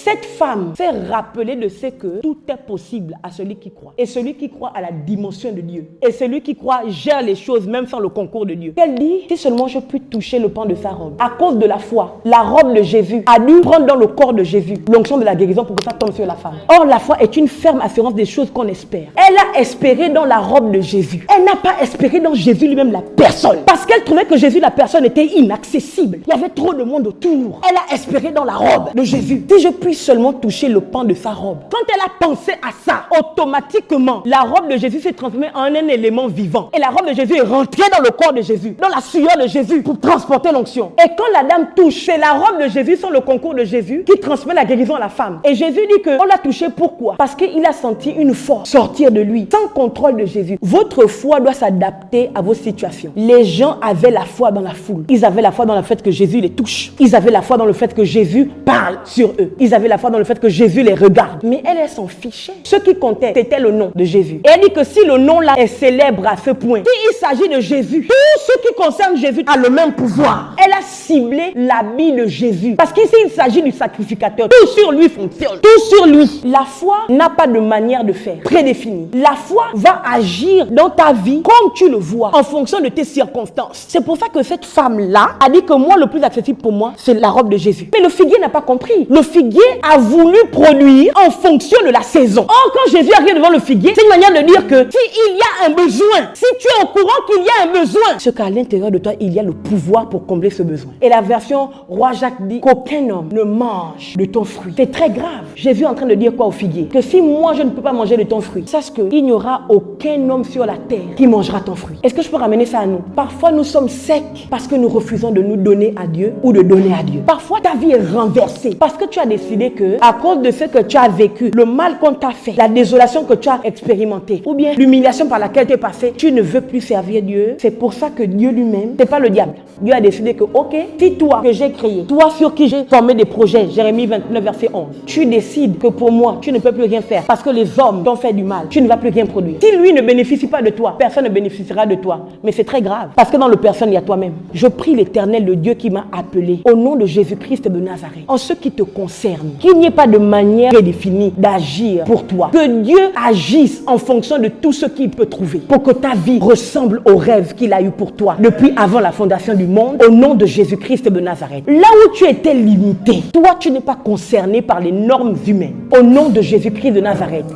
cette femme fait rappeler de ce que tout est possible à celui qui croit. Et celui qui croit à la dimension de Dieu. Et celui qui croit gère les choses même sans le concours de Dieu. Elle dit, si seulement je puis toucher le pan de sa robe. À cause de la foi, la robe de Jésus a dû prendre dans le corps de Jésus l'onction de la guérison pour que ça tombe sur la femme. Or, la foi est une ferme assurance des choses qu'on espère. Elle a espéré dans la robe de Jésus. Elle n'a pas espéré dans Jésus lui-même, la personne. Parce qu'elle trouvait que Jésus, la personne, était inaccessible. Il y avait trop de monde autour. Elle a espéré dans la robe de Jésus. Si je puis seulement toucher le pan de sa robe. Quand elle a pensé à ça, automatiquement, la robe de Jésus s'est transformée en un élément vivant. Et la robe de Jésus est rentrée dans le corps de Jésus, dans la sueur de Jésus, pour transporter l'onction. Et quand la dame touche, c'est la robe de Jésus sans le concours de Jésus qui transmet la guérison à la femme. Et Jésus dit qu'on l'a touché pourquoi? Parce qu'il a senti une force sortir de lui, sans contrôle de Jésus. Votre foi doit s'adapter à vos situations. Les gens avaient la foi dans la foule. Ils avaient la foi dans le fait que Jésus les touche. Ils avaient la foi dans le fait que Jésus parle sur eux. Ils avaient la foi dans le fait que Jésus les regarde. Mais elle s'en fichait. Ce qui comptait, c'était le nom de Jésus. Et elle dit que si le nom là est célèbre à ce point, s'il s'agit de Jésus, tout ce qui concerne Jésus a le même pouvoir. Elle a ciblé l'habit de Jésus. Parce qu'ici, il s'agit du sacrificateur. Tout sur lui fonctionne. Tout sur lui. La foi n'a pas de manière de faire prédéfinie. La foi va agir dans ta vie comme tu le vois, en fonction de tes circonstances. C'est pour ça que cette femme-là a dit que moi, le plus accessible pour moi, c'est la robe de Jésus. Mais le figuier n'a pas compris. Le figuier a voulu produire en fonction de la saison. Or, quand Jésus arrive devant le figuier, c'est une manière de dire que s'il y a un besoin, si tu es au courant qu'il y a un besoin, ce qu'à l'intérieur de toi, il y a le pouvoir pour combler ce besoin. Et la version Roi Jacques dit qu'aucun homme ne mange de ton fruit. C'est très grave. Jésus est en train de dire quoi au figuier? Que si moi, je ne peux pas manger de ton fruit, sache qu'il n'y aura aucun homme sur la terre qui mangera ton fruit. Est-ce que je peux ramener ça à nous? Parfois, nous sommes secs parce que nous refusons de nous donner à Dieu ou de donner à Dieu. Parfois, ta vie est renversée parce que tu as décidé que, à cause de ce que tu as vécu, le mal qu'on t'a fait, la désolation que tu as expérimentée, ou bien l'humiliation par laquelle tu es passé, tu ne veux plus servir Dieu. C'est pour ça que Dieu lui-même, c'est pas le diable. Dieu a décidé que, ok, si toi que j'ai créé, toi sur qui j'ai formé des projets, Jérémie 29, verset 11, tu décides que pour moi, tu ne peux plus rien faire parce que les hommes t'ont fait du mal, tu ne vas plus rien produire. Si lui ne bénéficie pas de toi, personne ne bénéficiera de toi. Mais c'est très grave parce que dans le personne, il y a toi-même. Je prie l'Éternel, le Dieu qui m'a appelé, au nom de Jésus-Christ de Nazareth, en ce qui te concerne, qu'il n'y ait pas de manière prédéfinie d'agir pour toi. Que Dieu agisse en fonction de tout ce qu'il peut trouver pour que ta vie ressemble au rêve qu'il a eu pour toi depuis avant la fondation du monde, au nom de Jésus-Christ de Nazareth. Là où tu étais limité, toi, tu n'es pas concerné par les normes humaines. Au nom de Jésus-Christ de Nazareth.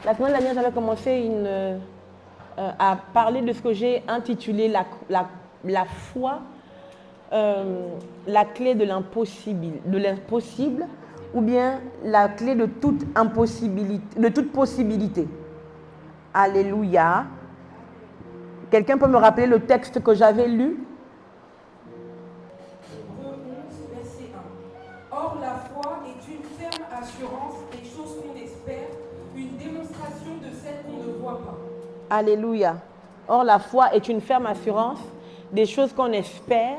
La semaine dernière, j'avais commencé à parler de ce que j'ai intitulé la foi, la clé de l'impossible, ou bien la clé de toute impossibilité, de toute possibilité. Alléluia. Quelqu'un peut me rappeler le texte que j'avais lu? Verset 1. Or, la foi est une ferme assurance des choses qu'on espère, une démonstration de celles qu'on ne voit pas. Alléluia. Or, la foi est une ferme assurance des choses qu'on espère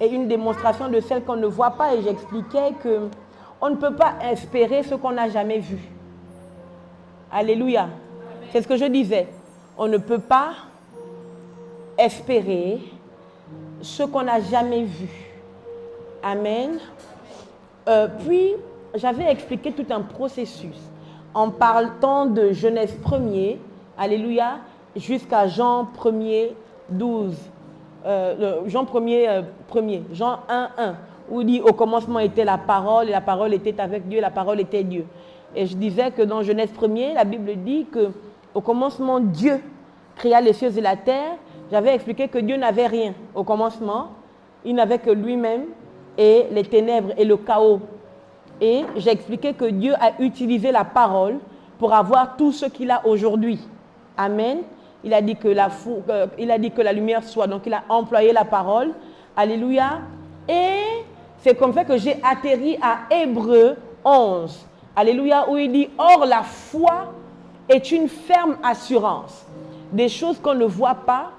et une démonstration de celles qu'on ne voit pas. Et j'expliquais qu'on ne peut pas espérer ce qu'on n'a jamais vu. Alléluia. C'est ce que je disais. On ne peut pas espérer ce qu'on n'a jamais vu. Amen. Puis, j'avais expliqué tout un processus en parlant de Genèse 1er, alléluia, jusqu'à Jean 1er, 12. Jean 1er, Jean 1, 1, où il dit au commencement était la parole, et la parole était avec Dieu, la parole était Dieu. Et je disais que dans Genèse 1er, la Bible dit qu'au commencement, Dieu créa les cieux et la terre. J'avais expliqué que Dieu n'avait rien au commencement, il n'avait que lui-même et les ténèbres et le chaos. Et j'ai expliqué que Dieu a utilisé la parole pour avoir tout ce qu'il a aujourd'hui. Amen. Il a dit que la lumière soit. Donc, il a employé la parole. Alléluia. Et c'est comme ça que j'ai atterri à Hébreux 11. Alléluia. Où il dit, or la foi est une ferme assurance des choses qu'on ne voit pas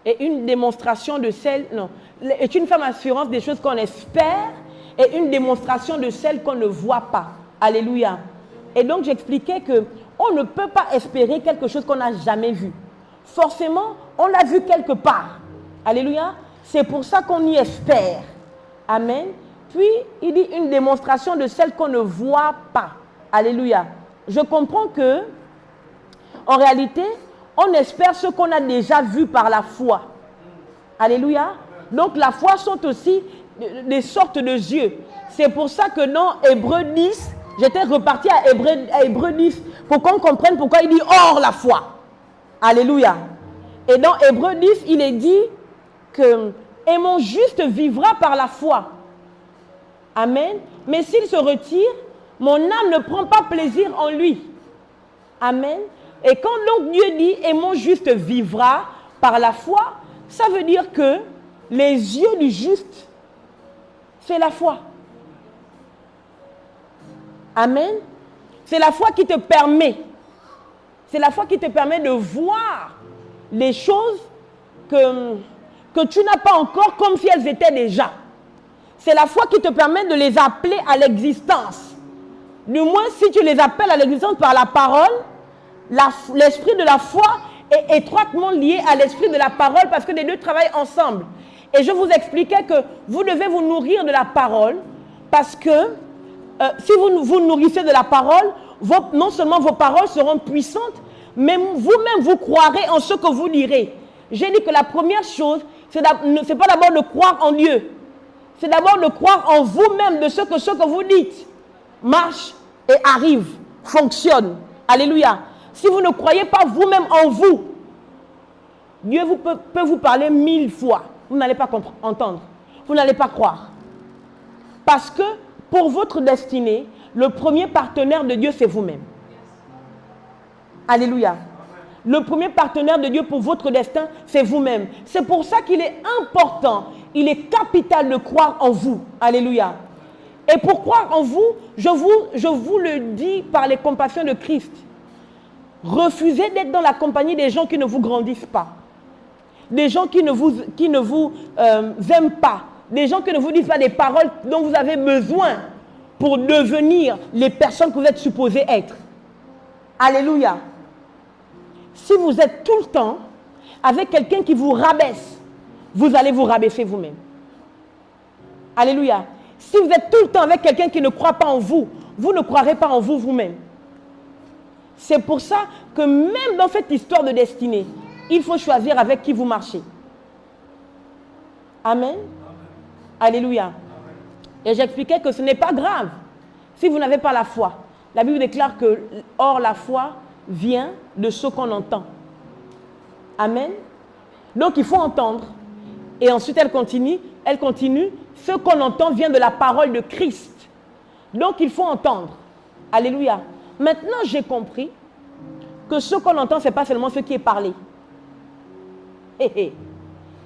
et une démonstration de celles, non, est une ferme assurance des choses qu'on espère et une démonstration de celles qu'on ne voit pas. Alléluia. Et donc j'expliquais que on ne peut pas espérer quelque chose qu'on n'a jamais vu. Forcément, on l'a vu quelque part. Alléluia. C'est pour ça qu'on y espère. Amen. Puis, il dit une démonstration de celle qu'on ne voit pas. Alléluia. Je comprends que, en réalité, on espère ce qu'on a déjà vu par la foi. Alléluia. Donc, la foi sont aussi des sortes de yeux. C'est pour ça que dans Hébreux 10, j'étais reparti à Hébreux 10 pour qu'on comprenne pourquoi il dit « Or la foi ». Alléluia. Et dans Hébreux 10, il est dit que « Et mon juste vivra par la foi ». Amen. Mais s'il se retire, mon âme ne prend pas plaisir en lui. Amen. Et quand donc Dieu dit « Et mon juste vivra par la foi », ça veut dire que les yeux du juste, c'est la foi. Amen. C'est la foi qui te permet. C'est la foi qui te permet de voir les choses que tu n'as pas encore comme si elles étaient déjà. C'est la foi qui te permet de les appeler à l'existence. Du moins, si tu les appelles à l'existence par la parole, l'esprit de la foi est étroitement lié à l'esprit de la parole parce que les deux travaillent ensemble. Et je vous expliquais que vous devez vous nourrir de la parole parce que si vous vous nourrissez de la parole, non seulement vos paroles seront puissantes, mais vous-même vous croirez en ce que vous direz. J'ai dit que la première chose, c'est pas d'abord de croire en Dieu. C'est d'abord de croire en vous-même de ce que vous dites marche et arrive, fonctionne. Alléluia. Si vous ne croyez pas vous-même en vous, Dieu peut vous parler 1000 fois. Vous n'allez pas entendre. Vous n'allez pas croire. Parce que pour votre destinée, le premier partenaire de Dieu, c'est vous-même. Alléluia. Le premier partenaire de Dieu pour votre destin, c'est vous-même. C'est pour ça qu'il est important, il est capital de croire en vous. Alléluia. Et pour croire en vous, je vous le dis par les compassions de Christ. Refusez d'être dans la compagnie des gens qui ne vous grandissent pas. Des gens qui ne vous aiment pas. Des gens qui ne vous disent pas des paroles dont vous avez besoin pour devenir les personnes que vous êtes supposés être. Alléluia. Si vous êtes tout le temps avec quelqu'un qui vous rabaisse, vous allez vous rabaisser vous-même. Alléluia. Si vous êtes tout le temps avec quelqu'un qui ne croit pas en vous, vous ne croirez pas en vous vous-même. C'est pour ça que même dans cette histoire de destinée, il faut choisir avec qui vous marchez. Amen. Alléluia. Et j'expliquais que ce n'est pas grave si vous n'avez pas la foi. La Bible déclare que, or la foi vient de ce qu'on entend. Amen. Donc il faut entendre. Et ensuite elle continue. Ce qu'on entend vient de la parole de Christ. Donc il faut entendre. Alléluia. Maintenant j'ai compris que ce qu'on entend, ce n'est pas seulement ce qui est parlé.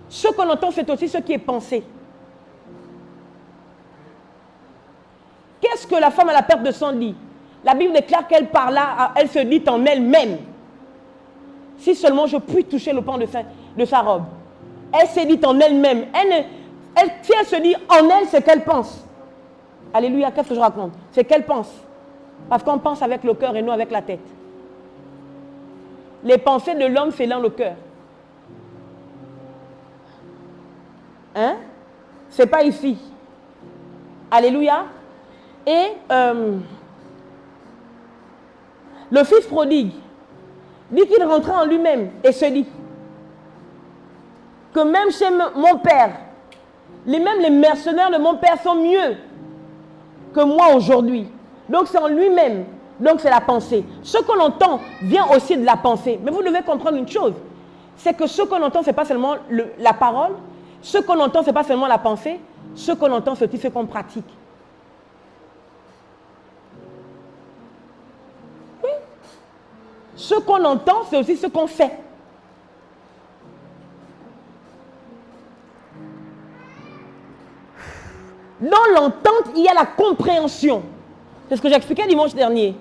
Ce qu'on entend, c'est aussi ce qui est pensé. Qu'est-ce que la femme à la perte de sang dit? La Bible déclare qu'elle parla, elle se dit en elle-même. Si seulement je puis toucher le pan de sa robe. Elle s'est dit en elle-même. Si elle se dit en elle, c'est qu'elle pense. Alléluia, qu'est-ce que je raconte? C'est qu'elle pense. Parce qu'on pense avec le cœur et non avec la tête. Les pensées de l'homme, c'est dans le cœur. Hein? C'est pas ici. Alléluia. Et le fils prodigue dit qu'il rentrait en lui-même et se dit que même chez mon père, même les mercenaires de mon père sont mieux que moi aujourd'hui. Donc c'est en lui-même. Donc c'est la pensée. Ce qu'on entend vient aussi de la pensée. Mais vous devez comprendre une chose. C'est que ce qu'on entend, ce n'est pas seulement la parole. Ce qu'on entend, ce n'est pas seulement la pensée. Ce qu'on entend, c'est aussi ce qu'on pratique. Oui. Ce qu'on entend, c'est aussi ce qu'on fait. Dans l'entente, il y a la compréhension. C'est ce que j'expliquais dimanche dernier.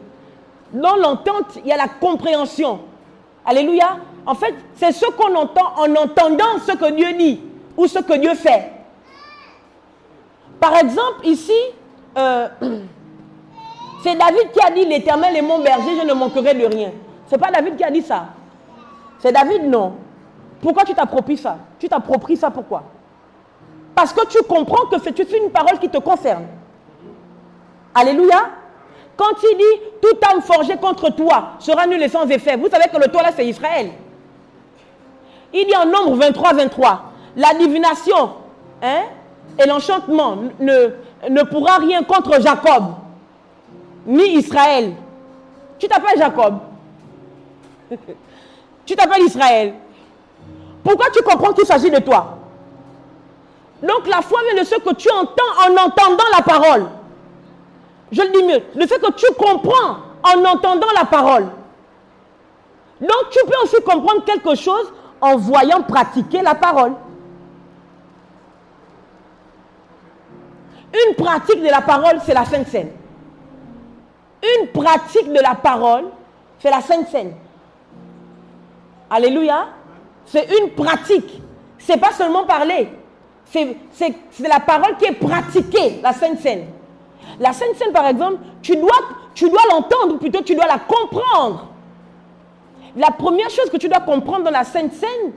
Dans l'entente, il y a la compréhension. Alléluia. En fait, c'est ce qu'on entend en entendant ce que Dieu dit ou ce que Dieu fait. Par exemple, ici, c'est David qui a dit, l'Éternel est mon berger, je ne manquerai de rien. Ce n'est pas David qui a dit ça. C'est David, non. Pourquoi tu t'appropries ça? Tu t'appropries ça pourquoi? Parce que tu comprends que c'est une parole qui te concerne. Alléluia. Quand il dit, toute âme forgée contre toi sera nulle et sans effet. Vous savez que le toi là, c'est Israël. Il dit en Nombre 23, 23, la divination et l'enchantement ne pourra rien contre Jacob, ni Israël. Tu t'appelles Jacob. Tu t'appelles Israël. Pourquoi tu comprends qu'il s'agit de toi? Donc la foi vient de ce que tu entends en entendant la parole. Je le dis mieux, le fait que tu comprends en entendant la parole. Donc tu peux aussi comprendre quelque chose en voyant pratiquer la parole. Une pratique de la parole, c'est la Sainte Seine. Une pratique de la parole, c'est la Sainte Seine. Alléluia. C'est une pratique. Ce n'est pas seulement parler. C'est la parole qui est pratiquée, la Sainte Seine. La Sainte Seine, par exemple, tu dois l'entendre, ou plutôt tu dois la comprendre. La première chose que tu dois comprendre dans la Sainte Seine,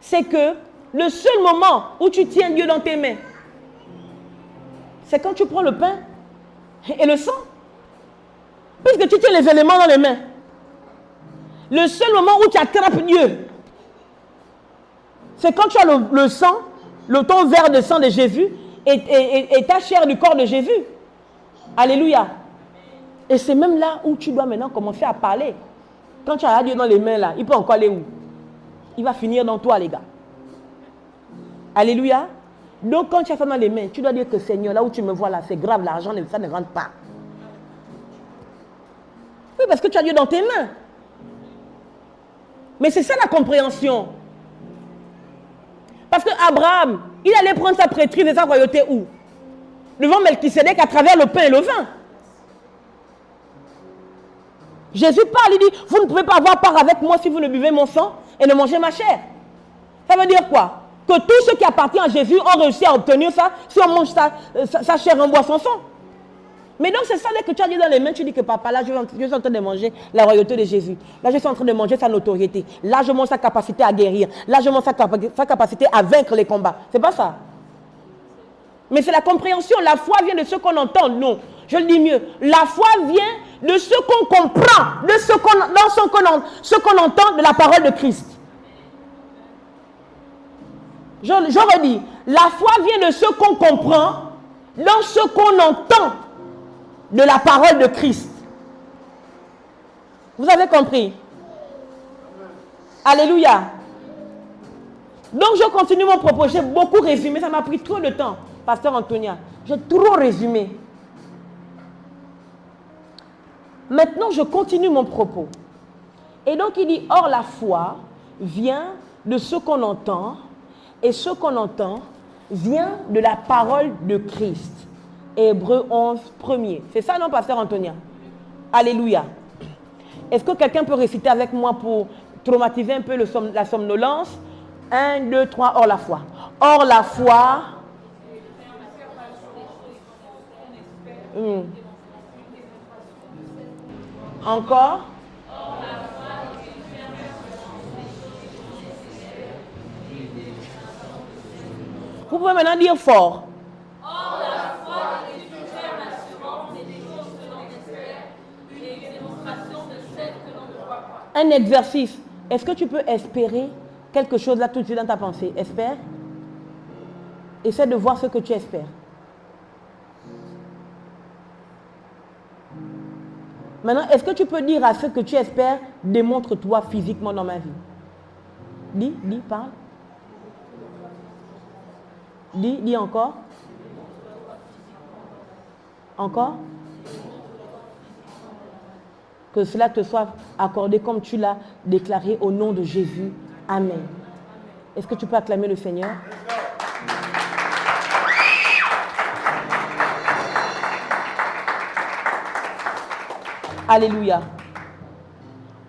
c'est que le seul moment où tu tiens Dieu dans tes mains, c'est quand tu prends le pain et le sang. Puisque tu tiens les éléments dans les mains. Le seul moment où tu attrapes Dieu, c'est quand tu as le sang, ton verre de sang de Jésus et ta chair du corps de Jésus. Alléluia. Et c'est même là où tu dois maintenant commencer à parler. Quand tu as Dieu dans les mains là, il peut encore aller où? Il va finir dans toi, les gars. Alléluia. Donc quand tu as ça dans les mains, tu dois dire que Seigneur, là où tu me vois là, c'est grave, l'argent, ça ne rentre pas. Oui, parce que tu as Dieu dans tes mains. Mais c'est ça la compréhension. Parce que Abraham, il allait prendre sa prêtrise et sa royauté où? Devant Melchisédek à travers le pain et le vin. Jésus parle, il dit, vous ne pouvez pas avoir part avec moi si vous ne buvez mon sang et ne mangez ma chair. Ça veut dire quoi? Que tout ce qui appartient à Jésus ont réussi à obtenir ça si on mange sa chair, on boit son sang. Mais donc c'est ça que tu as dit dans les mains, tu dis que papa, là je suis en train de manger la royauté de Jésus. Là je suis en train de manger sa notoriété. Là je mange sa capacité à guérir. Là je mange sa capacité à vaincre les combats. C'est pas ça. Mais c'est la compréhension. La foi vient de ce qu'on entend. Non, je le dis mieux. La foi vient de ce qu'on comprend, de ce qu'on entend de la parole de Christ. Je redis. La foi vient de ce qu'on comprend, dans ce qu'on entend de la parole de Christ. Vous avez compris? Alléluia. Donc je continue mon propos. J'ai beaucoup résumé. Ça m'a pris trop de temps, Pasteur Antonia. J'ai trop résumé. Maintenant, je continue mon propos. Et donc il dit, or la foi vient de ce qu'on entend, et ce qu'on entend vient de la parole de Christ. Hébreux 11, 1er. C'est ça, non, Pasteur Antonia? Alléluia. Est-ce que quelqu'un peut réciter avec moi pour traumatiser un peu la somnolence? 1, 2, 3, or la foi. Or la foi. Encore. Vous pouvez maintenant dire fort. Or la foi est une ferme assurance des choses que l'on espère, une démonstration de celles que l'on ne voit pas. Un exercice. Est-ce que tu peux espérer quelque chose là tout de suite dans ta pensée? Espère. Essaie de voir ce que tu espères. Maintenant, est-ce que tu peux dire à ce que tu espères, démontre-toi physiquement dans ma vie? Dis, parle. Dis encore. Encore. Que cela te soit accordé comme tu l'as déclaré au nom de Jésus. Amen. Est-ce que tu peux acclamer le Seigneur? Alléluia.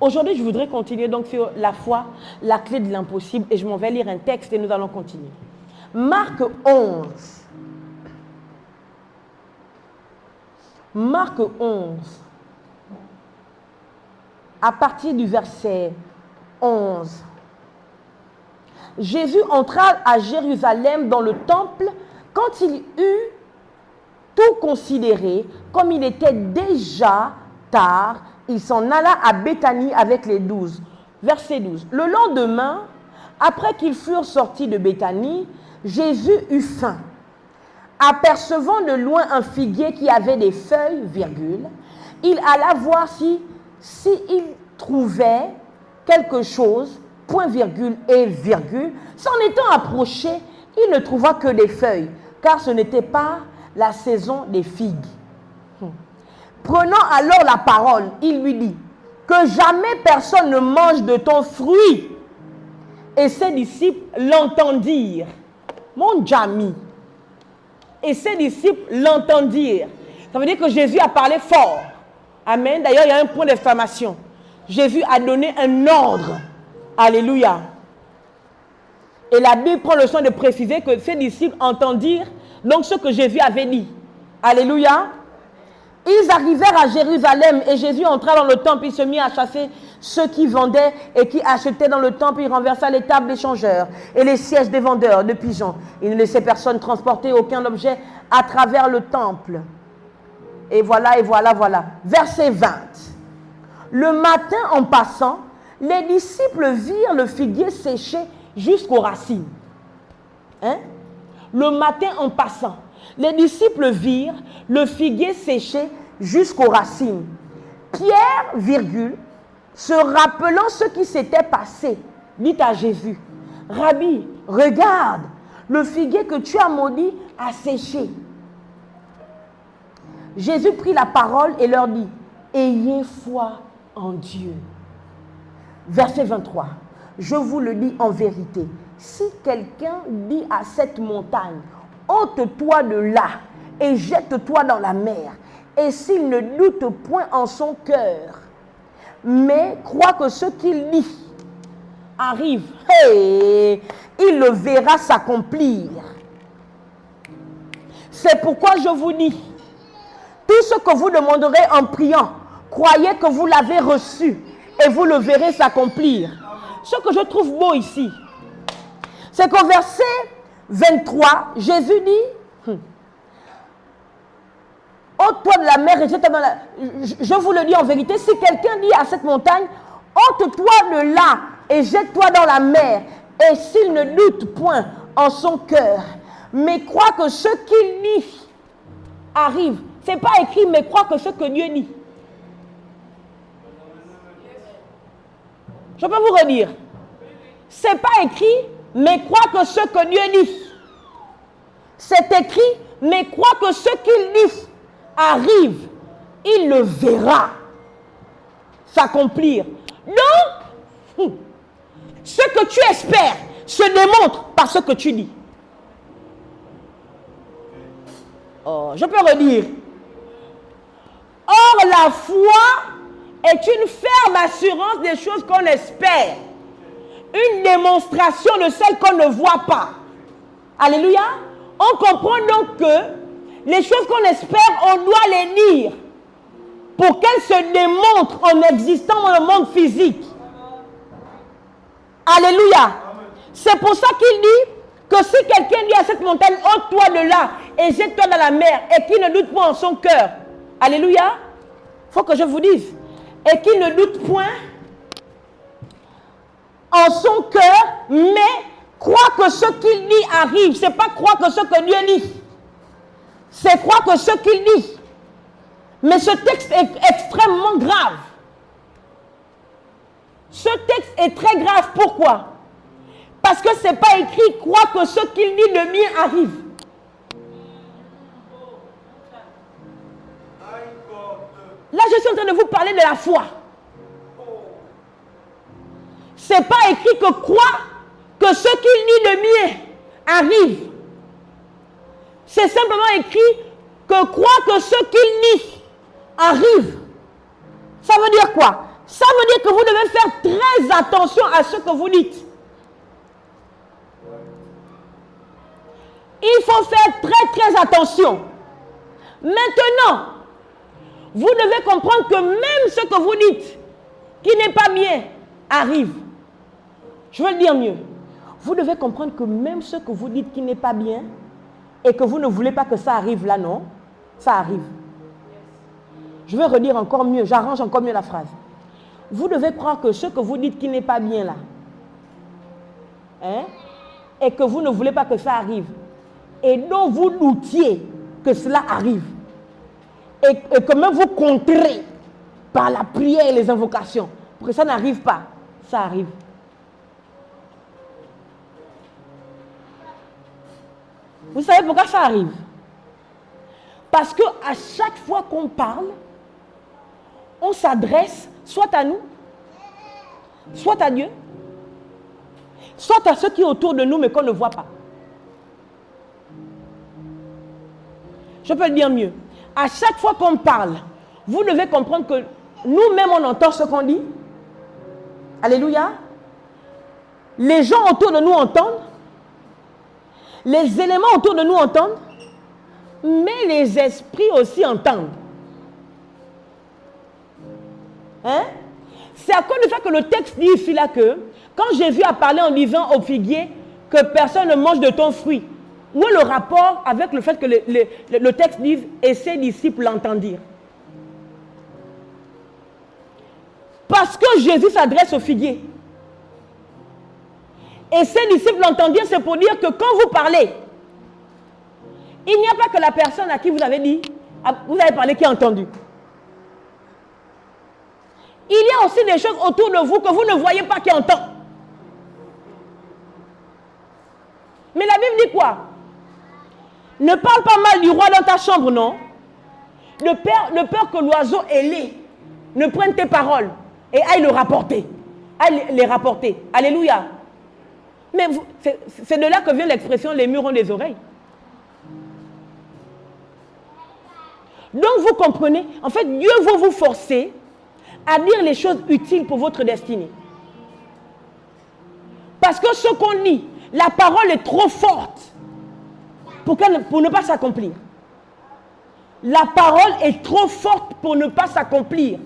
Aujourd'hui, je voudrais continuer donc sur la foi, la clé de l'impossible, et je m'en vais lire un texte et nous allons continuer. Marc 11. Marc 11. À partir du verset 11. Jésus entra à Jérusalem dans le temple quand il eut tout considéré, comme il était déjà tard, il s'en alla à Béthanie avec les 12. Verset 12. Le lendemain, après qu'ils furent sortis de Béthanie, Jésus eut faim. Apercevant de loin un figuier qui avait des feuilles, virgule, il alla voir si il trouvait quelque chose, point virgule et virgule. S'en étant approché, il ne trouva que des feuilles, car ce n'était pas la saison des figues. Prenant alors la parole, il lui dit, que jamais personne ne mange de ton fruit. Et ses disciples l'entendirent. Mon Jami. Et ses disciples l'entendirent. Ça veut dire que Jésus a parlé fort. Amen. D'ailleurs, il y a un point d'exclamation. Jésus a donné un ordre. Alléluia. Et la Bible prend le soin de préciser que ses disciples entendirent donc ce que Jésus avait dit. Alléluia. Ils arrivèrent à Jérusalem et Jésus entra dans le temple. Il se mit à chasser ceux qui vendaient et qui achetaient dans le temple. Il renversa les tables des changeurs et les sièges des vendeurs de pigeons. Il ne laissait personne transporter aucun objet à travers le temple. Et voilà, et voilà, voilà. Verset 20. Le matin, en passant, les disciples virent le figuier séché jusqu'aux racines. Hein? Le matin, en passant, les disciples virent le figuier séché jusqu'aux racines. Pierre, virgule, se rappelant ce qui s'était passé, dit à Jésus, « Rabbi, regarde, le figuier que tu as maudit a séché. » Jésus prit la parole et leur dit, « Ayez foi en Dieu. » Verset 23. « Je vous le dis en vérité, si quelqu'un dit à cette montagne, ôte-toi de là et jette-toi dans la mer. Et s'il ne doute point en son cœur, mais croit que ce qu'il dit arrive, hey, il le verra s'accomplir. C'est pourquoi je vous dis, tout ce que vous demanderez en priant, croyez que vous l'avez reçu et vous le verrez s'accomplir. Ce que je trouve beau ici, c'est qu'au verset 23, Jésus dit, ôte-toi de la mer et jette-toi dans la... Je vous le dis en vérité, si quelqu'un dit à cette montagne, ôte-toi de là et jette-toi dans la mer, et s'il ne doute point en son cœur, mais croit que ce qu'il dit arrive. Ce n'est pas écrit, mais croit que ce que Dieu dit. Je peux vous redire. Ce n'est pas écrit, mais croit que ce que Dieu dit. C'est écrit, mais croit que ce qu'il dit arrive. Il le verra s'accomplir. Donc, ce que tu espères se démontre par ce que tu dis. Oh, je peux redire. Or, la foi est une ferme assurance des choses qu'on espère. Une démonstration de celles qu'on ne voit pas. Alléluia. On comprend donc que les choses qu'on espère, on doit les dire pour qu'elles se démontrent en existant dans le monde physique. Alléluia. C'est pour ça qu'il dit que si quelqu'un dit à cette montagne, ôte-toi de là et jette-toi dans la mer, et qu'il ne doute pas en son cœur. Alléluia. Il faut que je vous dise. Et qu'il ne doute point en son cœur, mais croit que ce qu'il dit arrive. Ce n'est pas croire que ce que Dieu dit. C'est croire que ce qu'il dit. Mais ce texte est extrêmement grave. Ce texte est très grave. Pourquoi? Parce que ce n'est pas écrit croire que ce qu'il dit de mien arrive. Là, je suis en train de vous parler de la foi. Ce n'est pas écrit que croire que ce qu'il dit de mien arrive. C'est simplement écrit que croire que ce qu'il dit arrive. Ça veut dire quoi? Ça veut dire que vous devez faire très attention à ce que vous dites. Il faut faire très attention. Maintenant, vous devez comprendre que même ce que vous dites, qui n'est pas bien, arrive. Je veux le dire mieux. Vous devez comprendre que même ce que vous dites qui n'est pas bien, et que vous ne voulez pas que ça arrive là, non, ça arrive. Je vais redire encore mieux, j'arrange encore mieux la phrase. Vous devez croire que ce que vous dites qui n'est pas bien là, et que vous ne voulez pas que ça arrive, et dont vous doutiez que cela arrive, et que même vous contrez par la prière et les invocations, pour que ça n'arrive pas, ça arrive. Vous savez pourquoi ça arrive? Parce qu'à chaque fois qu'on parle, on s'adresse soit à nous, soit à Dieu, soit à ceux qui sont autour de nous mais qu'on ne voit pas. Je peux le dire mieux. À chaque fois qu'on parle, vous devez comprendre que nous-mêmes on entend ce qu'on dit. Alléluia. Les gens autour de nous entendent. Les éléments autour de nous entendent. Mais les esprits aussi entendent. C'est à cause du fait que le texte dit ici là que quand Jésus a parlé en disant au figuier que personne ne mange de ton fruit, où est le rapport avec le fait que le texte dit et ses disciples l'entendirent? Parce que Jésus s'adresse au figuier. Et ses disciples l'entendirent, c'est pour dire que quand vous parlez, il n'y a pas que la personne à qui vous avez dit, vous avez parlé qui a entendu. Il y a aussi des choses autour de vous que vous ne voyez pas qui entend. Mais la Bible dit quoi? Ne parle pas mal du roi dans ta chambre, non? De peur que l'oiseau ailé ne prenne tes paroles et aille le rapporter. Aille les rapporter. Alléluia. Mais c'est de là que vient l'expression les murs ont des oreilles. Donc vous comprenez, en fait Dieu veut vous forcer à dire les choses utiles pour votre destinée. Parce que ce qu'on lit, la parole est trop forte pour ne pas s'accomplir. La parole est trop forte pour ne pas s'accomplir.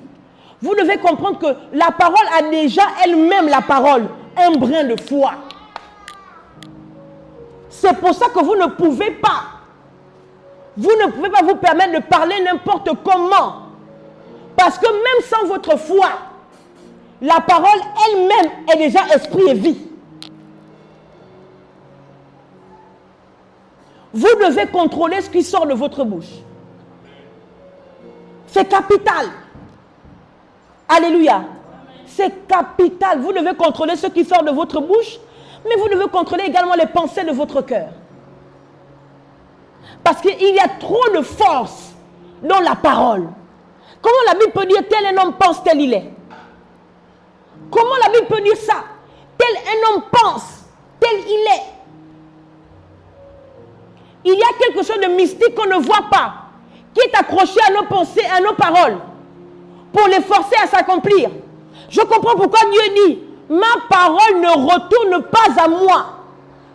Vous devez comprendre que la parole a déjà elle-même, la parole, un brin de foi. C'est pour ça que vous ne pouvez pas vous permettre de parler n'importe comment. Parce que même sans votre foi, la parole elle-même est déjà esprit et vie. Vous devez contrôler ce qui sort de votre bouche. C'est capital. Alléluia. C'est capital. Vous devez contrôler ce qui sort de votre bouche, mais vous devez contrôler également les pensées de votre cœur. Parce qu'il y a trop de force dans la parole. Comment la Bible peut dire tel un homme pense, tel il est? Comment la Bible peut dire ça? Tel un homme pense, tel il est. Il y a quelque chose de mystique qu'on ne voit pas, qui est accroché à nos pensées, à nos paroles, pour les forcer à s'accomplir. Je comprends pourquoi Dieu dit, ma parole ne retourne pas à moi,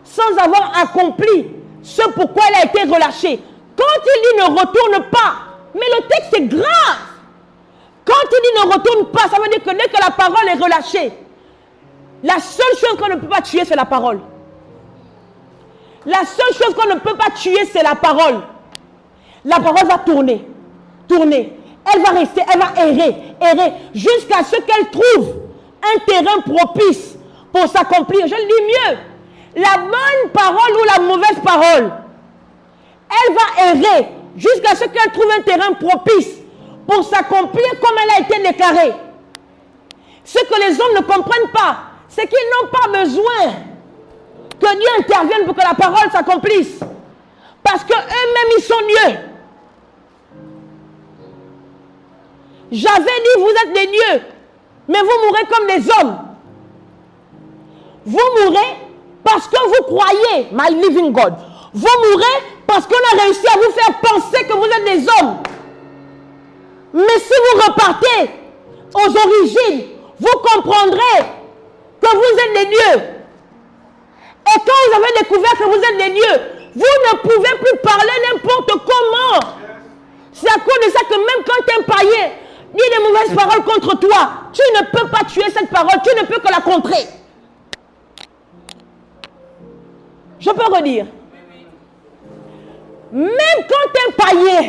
sans avoir accompli ce pourquoi elle a été relâchée. Quand il dit ne retourne pas, mais le texte est grave. Quand il dit ne retourne pas, ça veut dire que dès que la parole est relâchée, la seule chose qu'on ne peut pas tuer, c'est la parole. La seule chose qu'on ne peut pas tuer, c'est la parole. La parole va tourner, tourner. Elle va rester, elle va errer, jusqu'à ce qu'elle trouve un terrain propice pour s'accomplir. Je le dis mieux. La bonne parole ou la mauvaise parole, elle va errer jusqu'à ce qu'elle trouve un terrain propice pour s'accomplir comme elle a été déclarée. Ce que les hommes ne comprennent pas, c'est qu'ils n'ont pas besoin que Dieu intervienne pour que la parole s'accomplisse. Parce qu'eux-mêmes, ils sont Dieu. J'avais dit, vous êtes des dieux, mais vous mourrez comme des hommes. Vous mourrez parce que vous croyez, my living God. Vous mourrez parce qu'on a réussi à vous faire penser que vous êtes des hommes. Mais si vous repartez aux origines, vous comprendrez que vous êtes des dieux. Et quand vous avez découvert que vous êtes des dieux, vous ne pouvez plus parler n'importe comment. C'est à cause de ça que même quand un païen dit des mauvaises paroles contre toi, tu ne peux pas tuer cette parole, tu ne peux que la contrer. Je peux redire. Même quand un païen,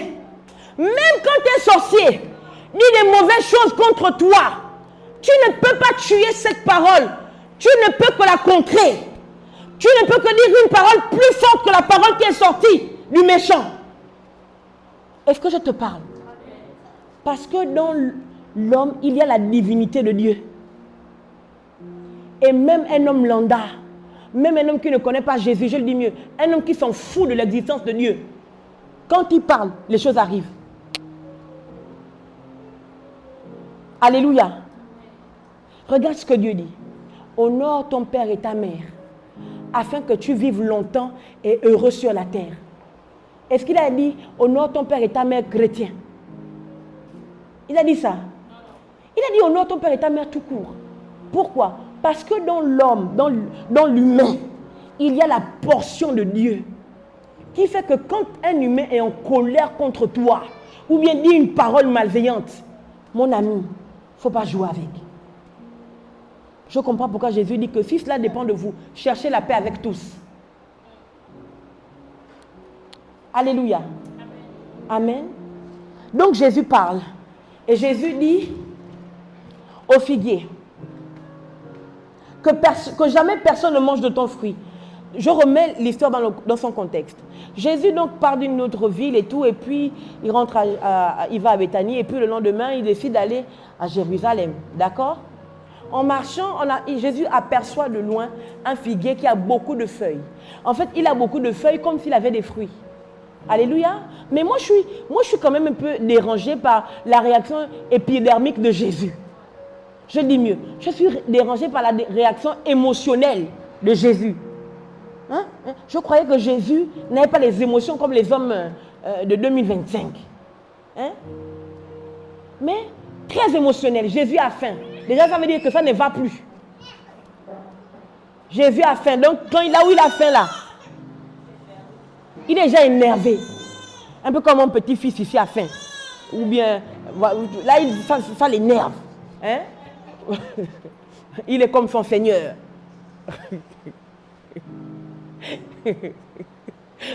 même quand un sorcier dit des mauvaises choses contre toi, tu ne peux pas tuer cette parole. Tu ne peux que la contrer. Tu ne peux que dire une parole plus forte que la parole qui est sortie du méchant. Est-ce que je te parle? Parce que dans l'homme, il y a la divinité de Dieu. Et même un homme lambda, même un homme qui ne connaît pas Jésus, je le dis mieux, un homme qui s'en fout de l'existence de Dieu, quand il parle, les choses arrivent. Alléluia. Regarde ce que Dieu dit. Honore ton père et ta mère, afin que tu vives longtemps et heureux sur la terre. Est-ce qu'il a dit honore ton père et ta mère chrétien? Il a dit ça? Il a dit honore ton père et ta mère tout court. Pourquoi? Parce que dans l'homme, dans l'humain, il y a la portion de Dieu qui fait que quand un humain est en colère contre toi, ou bien dit une parole malveillante, mon ami, il ne faut pas jouer avec. Je comprends pourquoi Jésus dit que si cela dépend de vous, cherchez la paix avec tous. Alléluia. Amen. Donc Jésus parle. Et Jésus dit au figuier que jamais personne ne mange de ton fruit. Je remets l'histoire dans son contexte. Jésus donc part d'une autre ville et tout, et puis il rentre il va à Béthanie, et puis le lendemain, il décide d'aller à Jérusalem. D'accord? En marchant, Jésus aperçoit de loin un figuier qui a beaucoup de feuilles. En fait, il a beaucoup de feuilles comme s'il avait des fruits. Alléluia. Mais moi, je suis quand même un peu dérangée par la réaction épidermique de Jésus. Je dis mieux, je suis dérangée par la réaction émotionnelle de Jésus. Hein? Je croyais que Jésus n'avait pas les émotions comme les hommes de 2025. Hein? Mais très émotionnel. Jésus a faim. Déjà, ça veut dire que ça ne va plus. Jésus a faim. Donc, là où il a faim, là, il est déjà énervé. Un peu comme mon petit-fils ici a faim. Ou bien, là, ça l'énerve. Hein? Il est comme son Seigneur.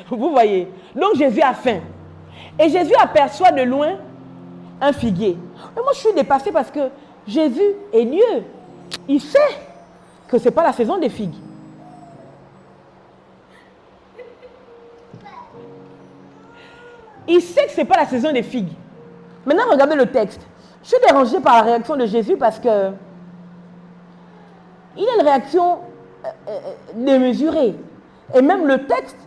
Vous voyez? Donc, Jésus a faim. Et Jésus aperçoit de loin un figuier. Et moi, je suis dépassée parce que Jésus est Dieu. Il sait que ce n'est pas la saison des figues. Il sait que ce n'est pas la saison des figues. Maintenant, regardez le texte. Je suis dérangée par la réaction de Jésus parce que il a une réaction démesurée. Et même le texte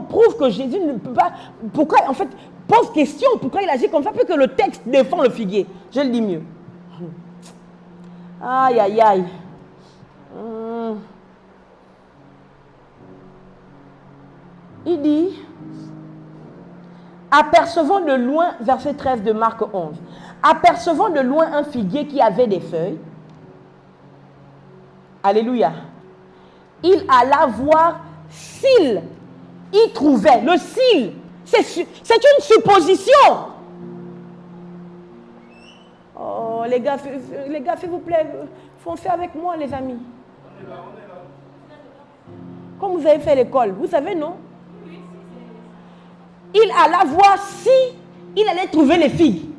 prouve que Jésus ne peut pas... Pourquoi, en fait, pose question, pourquoi il agit comme ça, parce que le texte défend le figuier. Je le dis mieux. Aïe, aïe, aïe. Il dit, apercevant de loin, verset 13 de Marc 11, apercevant de loin un figuier qui avait des feuilles, alléluia, il alla voir s'il y trouvait. Le s'il, c'est une supposition. Oh, les gars, s'il vous plaît, foncez avec moi, les amis. Comme vous avez fait à l'école, vous savez, non? Il alla voir si il allait trouver les figues.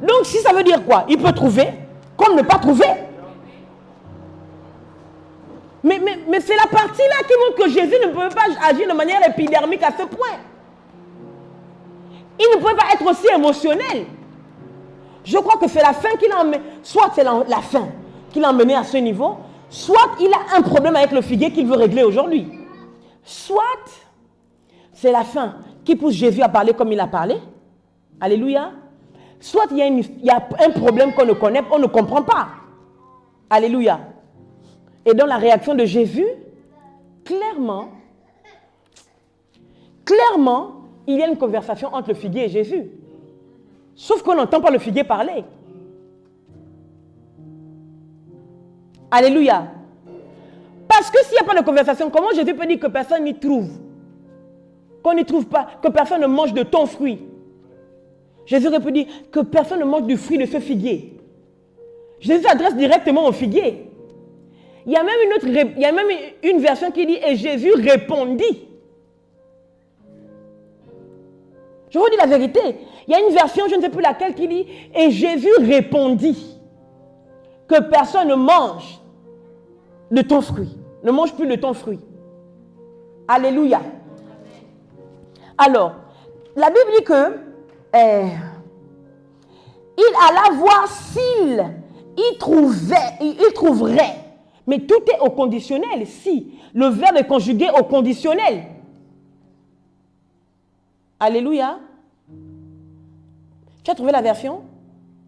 Donc, si ça veut dire quoi? Il peut trouver, comme ne pas trouver. Mais c'est la partie-là qui montre que Jésus ne pouvait pas agir de manière épidermique à ce point. Il ne pouvait pas être aussi émotionnel. Je crois que c'est la faim qui l'a emmené. Soit c'est la faim qui l'a emmené à ce niveau, soit il a un problème avec le figuier qu'il veut régler aujourd'hui. Soit c'est la faim qui pousse Jésus à parler comme il a parlé. Alléluia. Soit il y a un problème qu'on ne connaît, on ne comprend pas. Alléluia. Et dans la réaction de Jésus, clairement, il y a une conversation entre le figuier et Jésus. Sauf qu'on n'entend pas le figuier parler. Alléluia. Parce que s'il n'y a pas de conversation, comment Jésus peut dire que personne n'y trouve? Qu'on n'y trouve pas, que personne ne mange de ton fruit. Jésus aurait pu dire que personne ne mange du fruit de ce figuier. Jésus s'adresse directement au figuier. Il y a même une version qui dit « Et Jésus répondit ». Je vous dis la vérité. Il y a une version, je ne sais plus laquelle, qui dit « Et Jésus répondit que personne ne mange de ton fruit. Ne mange plus de ton fruit. » Alléluia. Alors, la Bible dit que il alla voir s'il y trouverait. Mais tout est au conditionnel. Si le verbe est conjugué au conditionnel. Alléluia. Tu as trouvé la version?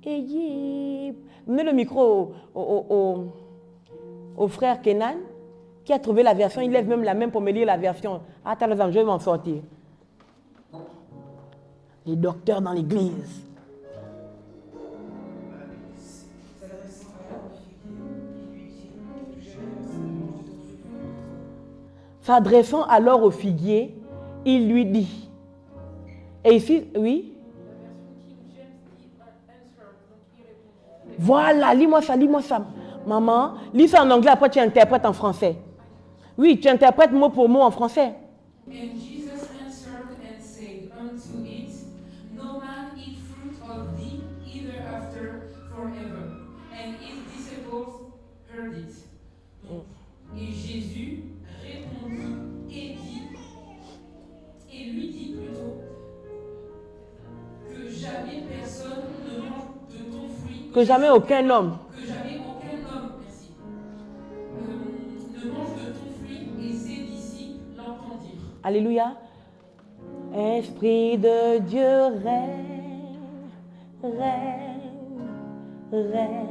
Donnez le micro au frère Kenan qui a trouvé la version. Il lève même la main pour me lire la version. Attends, je vais m'en sortir. Les docteurs dans l'église. S'adressant alors au figuier, il lui dit. Et ici, oui. Voilà, lis-moi ça. Maman, lis ça en anglais, après tu interprètes en français. Oui, tu interprètes mot pour mot en français. And Jesus answered and said unto it, No man eat fruit of thee either after forever. And his disciples heard it. Et Jésus répondit et lui dit plutôt, que jamais personne ne mange de ton fruit. Que jamais aucun homme. Que jamais aucun homme, merci, ne mange de ton fruit, et ses disciples l'entendirent. Alléluia. Esprit de Dieu règne, règne, règne.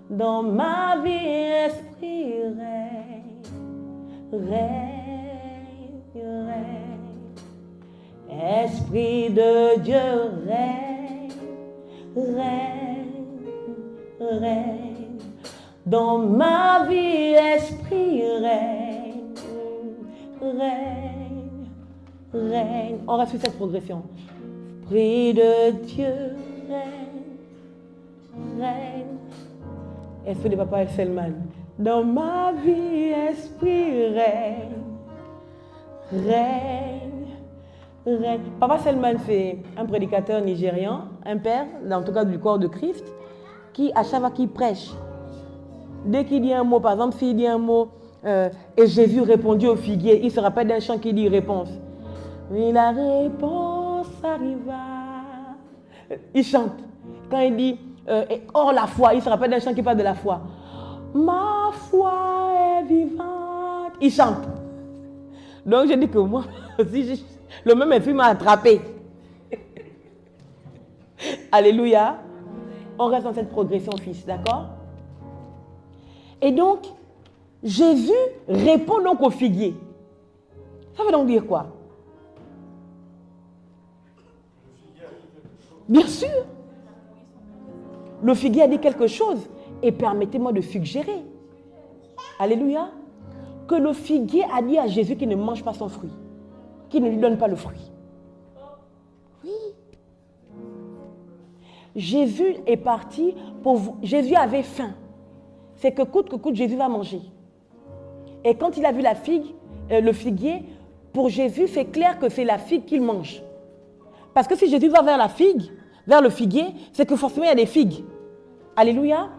Dans ma vie, esprit règne, règne, règne. Esprit de Dieu règne, règne, règne. Dans ma vie, esprit règne, règne, règne. On reste sur cette progression. Esprit de Dieu règne, règne. Esprit de Papa Selman. Dans ma vie, esprit règne, règne, règne. Papa Selman, c'est un prédicateur nigérian, un père, en tout cas du corps de Christ, qui, à chaque fois qu'il prêche, dès qu'il dit un mot, par exemple, s'il dit un mot, et Jésus répondit au figuier, il se rappelle d'un chant qui dit réponse. Mais la réponse arriva. Il chante. Quand il dit, or la foi, il se rappelle d'un chant qui parle de la foi. Ma foi est vivante. Il chante. Donc je dis que moi aussi, le même esprit m'a attrapé. Alléluia. On reste dans cette progression, fils, d'accord? Et donc, Jésus répond donc au figuier. Ça veut donc dire quoi? Bien sûr. Le figuier a dit quelque chose. Et permettez-moi de suggérer. Alléluia. Que le figuier a dit à Jésus qu'il ne mange pas son fruit. Qu'il ne lui donne pas le fruit. Oui. Jésus est parti pour vous. Jésus avait faim. C'est que coûte, Jésus va manger. Et quand il a vu la figue, le figuier, pour Jésus, c'est clair que c'est la figue qu'il mange. Parce que si Jésus va vers la figue, vers le figuier, c'est que forcément il y a des figues. Alléluia.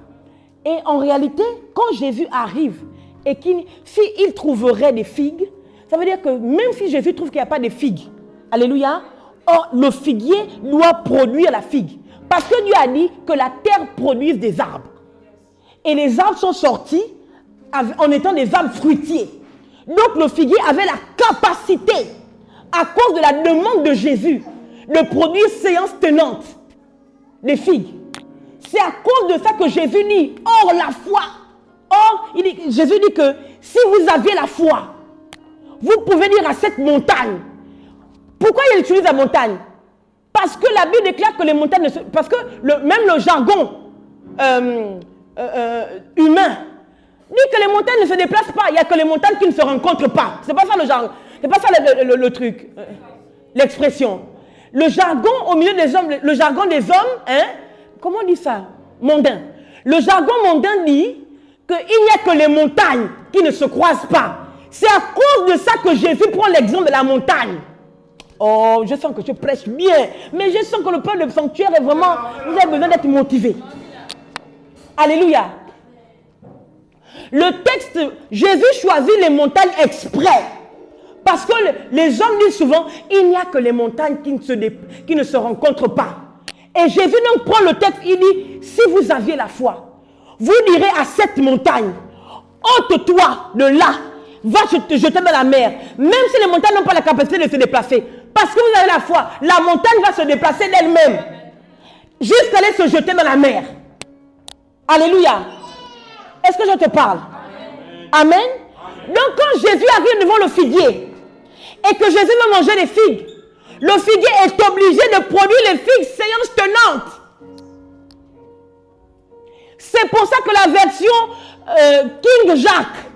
Et en réalité, quand Jésus arrive et s'il trouverait des figues, ça veut dire que même si Jésus trouve qu'il n'y a pas de figues, alléluia, le figuier doit produire la figue. Parce que Dieu a dit que la terre produise des arbres. Et les arbres sont sortis en étant des arbres fruitiers. Donc le figuier avait la capacité, à cause de la demande de Jésus, de produire séance tenante des figues. C'est à cause de ça que Jésus dit, or la foi. Or, Jésus dit que si vous aviez la foi, vous pouvez dire à cette montagne. Pourquoi il utilise la montagne? Parce que la Bible déclare que les montagnes ne se... Parce que même le jargon humain les montagnes ne se déplacent pas. Il n'y a que les montagnes qui ne se rencontrent pas. C'est pas ça le jargon. C'est pas ça le truc. L'expression. Le jargon au milieu des hommes, le jargon des hommes, hein, comment on dit ça? Mondain. Le jargon mondain dit qu'il n'y a que les montagnes qui ne se croisent pas. C'est à cause de ça que Jésus prend l'exemple de la montagne. Oh, je sens que je prêche bien, mais je sens que le peuple de sanctuaire est vraiment, vous avez besoin d'être motivé. Alléluia. Le texte, Jésus choisit les montagnes exprès. Parce que les hommes disent souvent, il n'y a que les montagnes qui ne se rencontrent pas. Et Jésus donc prend le texte, il dit, si vous aviez la foi, vous direz à cette montagne, ôte-toi de là, va te jeter dans la mer. Même si les montagnes n'ont pas la capacité de se déplacer. Parce que vous avez la foi, la montagne va se déplacer d'elle-même. Jusqu'à aller se jeter dans la mer. Alléluia. Est-ce que je te parle? Amen. Amen. Donc quand Jésus arrive devant le figuier et que Jésus veut manger les figues, le figuier est obligé de produire les figues séances tenantes. C'est pour ça que la version King Jacques,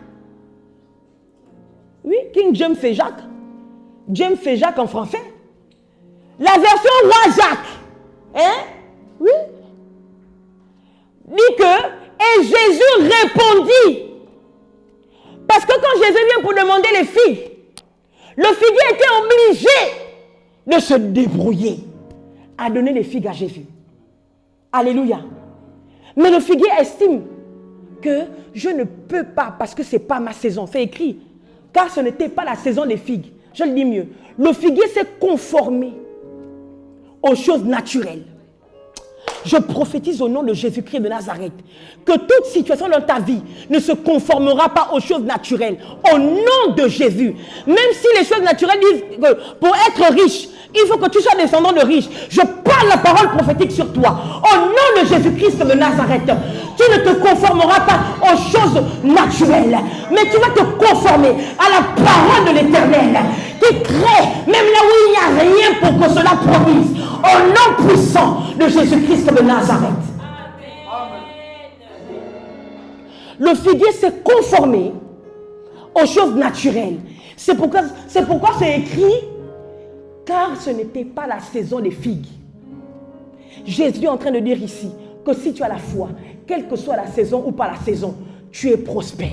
oui, King James et Jacques, James et Jacques en français, la version Roi Jacques, hein, oui, dit que, et Jésus répondit, parce que quand Jésus vient pour demander les figues, le figuier était obligé de se débrouiller à donner les figues à Jésus. Alléluia. Mais le figuier estime que je ne peux pas parce que ce n'est pas ma saison. C'est écrit, car ce n'était pas la saison des figues. Je le dis mieux. Le figuier s'est conformé aux choses naturelles. Je prophétise au nom de Jésus-Christ de Nazareth que toute situation dans ta vie ne se conformera pas aux choses naturelles. Au nom de Jésus. Même si les choses naturelles disent que pour être riche, il faut que tu sois descendant de riche. Je parle la parole prophétique sur toi. Au nom de Jésus-Christ de Nazareth, tu ne te conformeras pas aux choses naturelles. Mais tu vas te conformer à la parole de l'Éternel qui crée, même là où il n'y a rien pour que cela produise. Au nom puissant de Jésus-Christ de Nazareth. Amen. Le figuier s'est conformé aux choses naturelles. C'est pourquoi c'est écrit, car ce n'était pas la saison des figues. Jésus est en train de dire ici que si tu as la foi, quelle que soit la saison ou pas la saison, tu es prospère.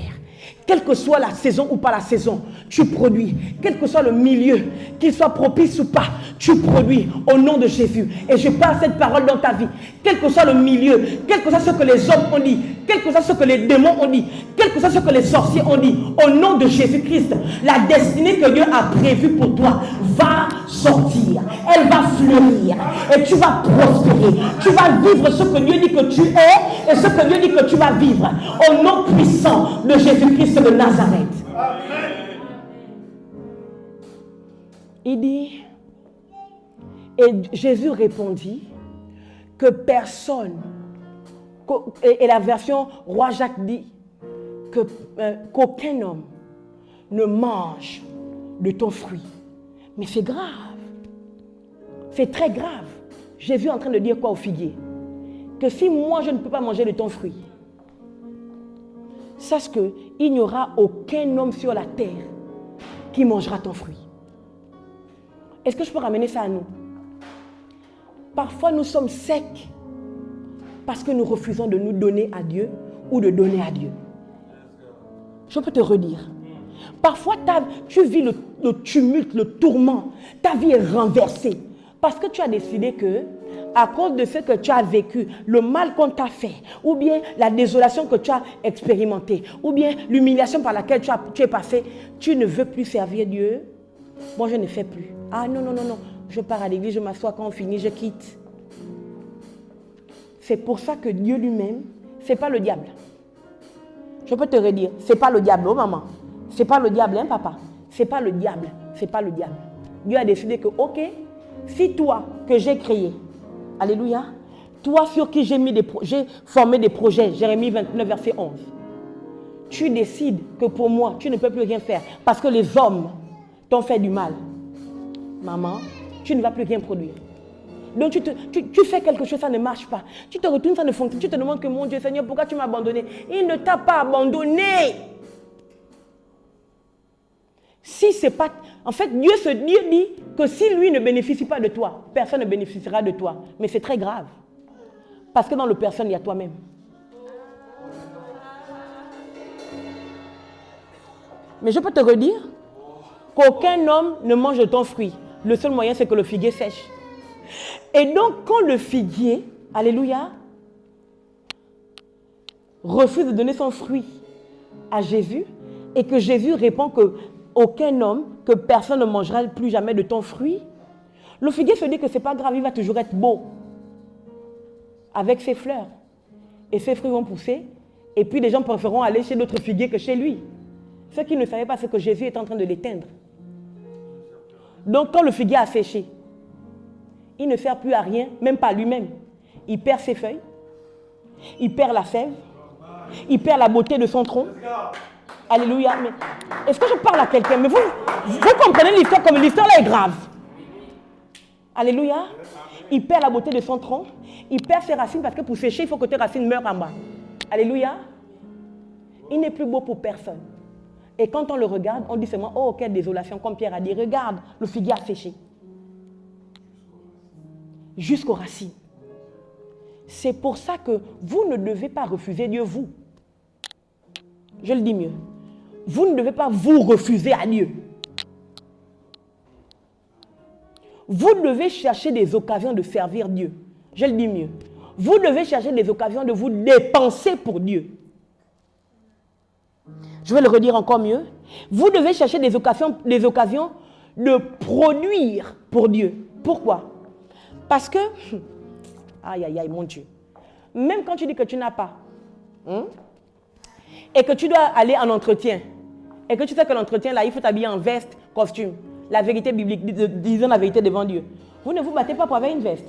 Quelle que soit la saison ou pas la saison, tu produis. Quel que soit le milieu, qu'il soit propice ou pas, tu produis au nom de Jésus. Et je parle cette parole dans ta vie. Quel que soit le milieu, quel que soit ce que les hommes ont dit, quel que soit ce que les démons ont dit, quel que soit ce que les sorciers ont dit, au nom de Jésus-Christ, la destinée que Dieu a prévue pour toi va sortir. Elle va fleurir. Et tu vas prospérer. Tu vas vivre ce que Dieu dit que tu es et ce que Dieu dit que tu vas vivre. Au nom puissant de Jésus-Christ de Nazareth. Amen. Il dit, et Jésus répondit que personne, et la version Roi Jacques dit qu'aucun homme ne mange de ton fruit. Mais c'est grave. C'est très grave. Jésus est en train de dire quoi au figuier? Que si moi je ne peux pas manger de ton fruit, sache qu'il n'y aura aucun homme sur la terre qui mangera ton fruit. Est-ce que je peux ramener ça à nous? Parfois nous sommes secs parce que nous refusons de nous donner à Dieu ou de donner à Dieu. Je peux te redire. Parfois tu vis le tumulte, le tourment. Ta vie est renversée parce que tu as décidé que à cause de ce que tu as vécu, le mal qu'on t'a fait, ou bien la désolation que tu as expérimentée, ou bien l'humiliation par laquelle tu es passé, tu ne veux plus servir Dieu. Moi, je ne fais plus. Ah non, non, non, non. Je pars à l'église, je m'assois, quand on finit, je quitte. C'est pour ça que Dieu lui-même, ce n'est pas le diable. Je peux te redire, ce n'est pas le diable, oh maman. Ce n'est pas le diable, hein papa. Ce n'est pas le diable, ce n'est pas le diable. Dieu a décidé que, ok, si toi que j'ai créé, alléluia, toi sur qui j'ai formé des projets, Jérémie 29, verset 11, tu décides que pour moi, tu ne peux plus rien faire parce que les hommes t'ont fait du mal. Maman, tu ne vas plus rien produire. Donc tu fais quelque chose, ça ne marche pas. Tu te retournes, ça ne fonctionne. Tu te demandes que mon Dieu, Seigneur, pourquoi tu m'as abandonné? Il ne t'a pas abandonné. Si c'est pas... En fait, Dieu dit que si lui ne bénéficie pas de toi, personne ne bénéficiera de toi. Mais c'est très grave. Parce que dans le personne, il y a toi-même. Mais je peux te redire qu'aucun homme ne mange de ton fruit. Le seul moyen, c'est que le figuier sèche. Et donc, quand le figuier, alléluia, refuse de donner son fruit à Jésus, et que Jésus répond que aucun homme, que personne ne mangera plus jamais de ton fruit, le figuier se dit que ce n'est pas grave, il va toujours être beau, avec ses fleurs. Et ses fruits vont pousser, et puis les gens préféreront aller chez d'autres figuiers que chez lui. Ce qu'ils ne savaient pas, c'est que Jésus est en train de l'éteindre. Donc, quand le figuier a séché, il ne sert plus à rien, même pas à lui-même. Il perd ses feuilles, il perd la sève, il perd la beauté de son tronc. Alléluia. Mais est-ce que je parle à quelqu'un? Mais vous comprenez l'histoire comme l'histoire là est grave. Alléluia. Il perd la beauté de son tronc, il perd ses racines parce que pour sécher, il faut que tes racines meurent en bas. Alléluia. Il n'est plus beau pour personne. Et quand on le regarde, on dit seulement, oh, quelle désolation, comme Pierre a dit, regarde, le figuier a séché. Jusqu'aux racines. C'est pour ça que vous ne devez pas refuser Dieu, vous. Je le dis mieux. Vous ne devez pas vous refuser à Dieu. Vous devez chercher des occasions de servir Dieu. Je le dis mieux. Vous devez chercher des occasions de vous dépenser pour Dieu. Je vais le redire encore mieux. Vous devez chercher des occasions de produire pour Dieu. Pourquoi? Parce que, aïe, aïe, aïe, mon Dieu. Même quand tu dis que tu n'as pas, et que tu dois aller en entretien, et que tu sais que l'entretien, là, il faut t'habiller en veste, costume. La vérité biblique, disons la vérité devant Dieu. Vous ne vous battez pas pour avoir une veste.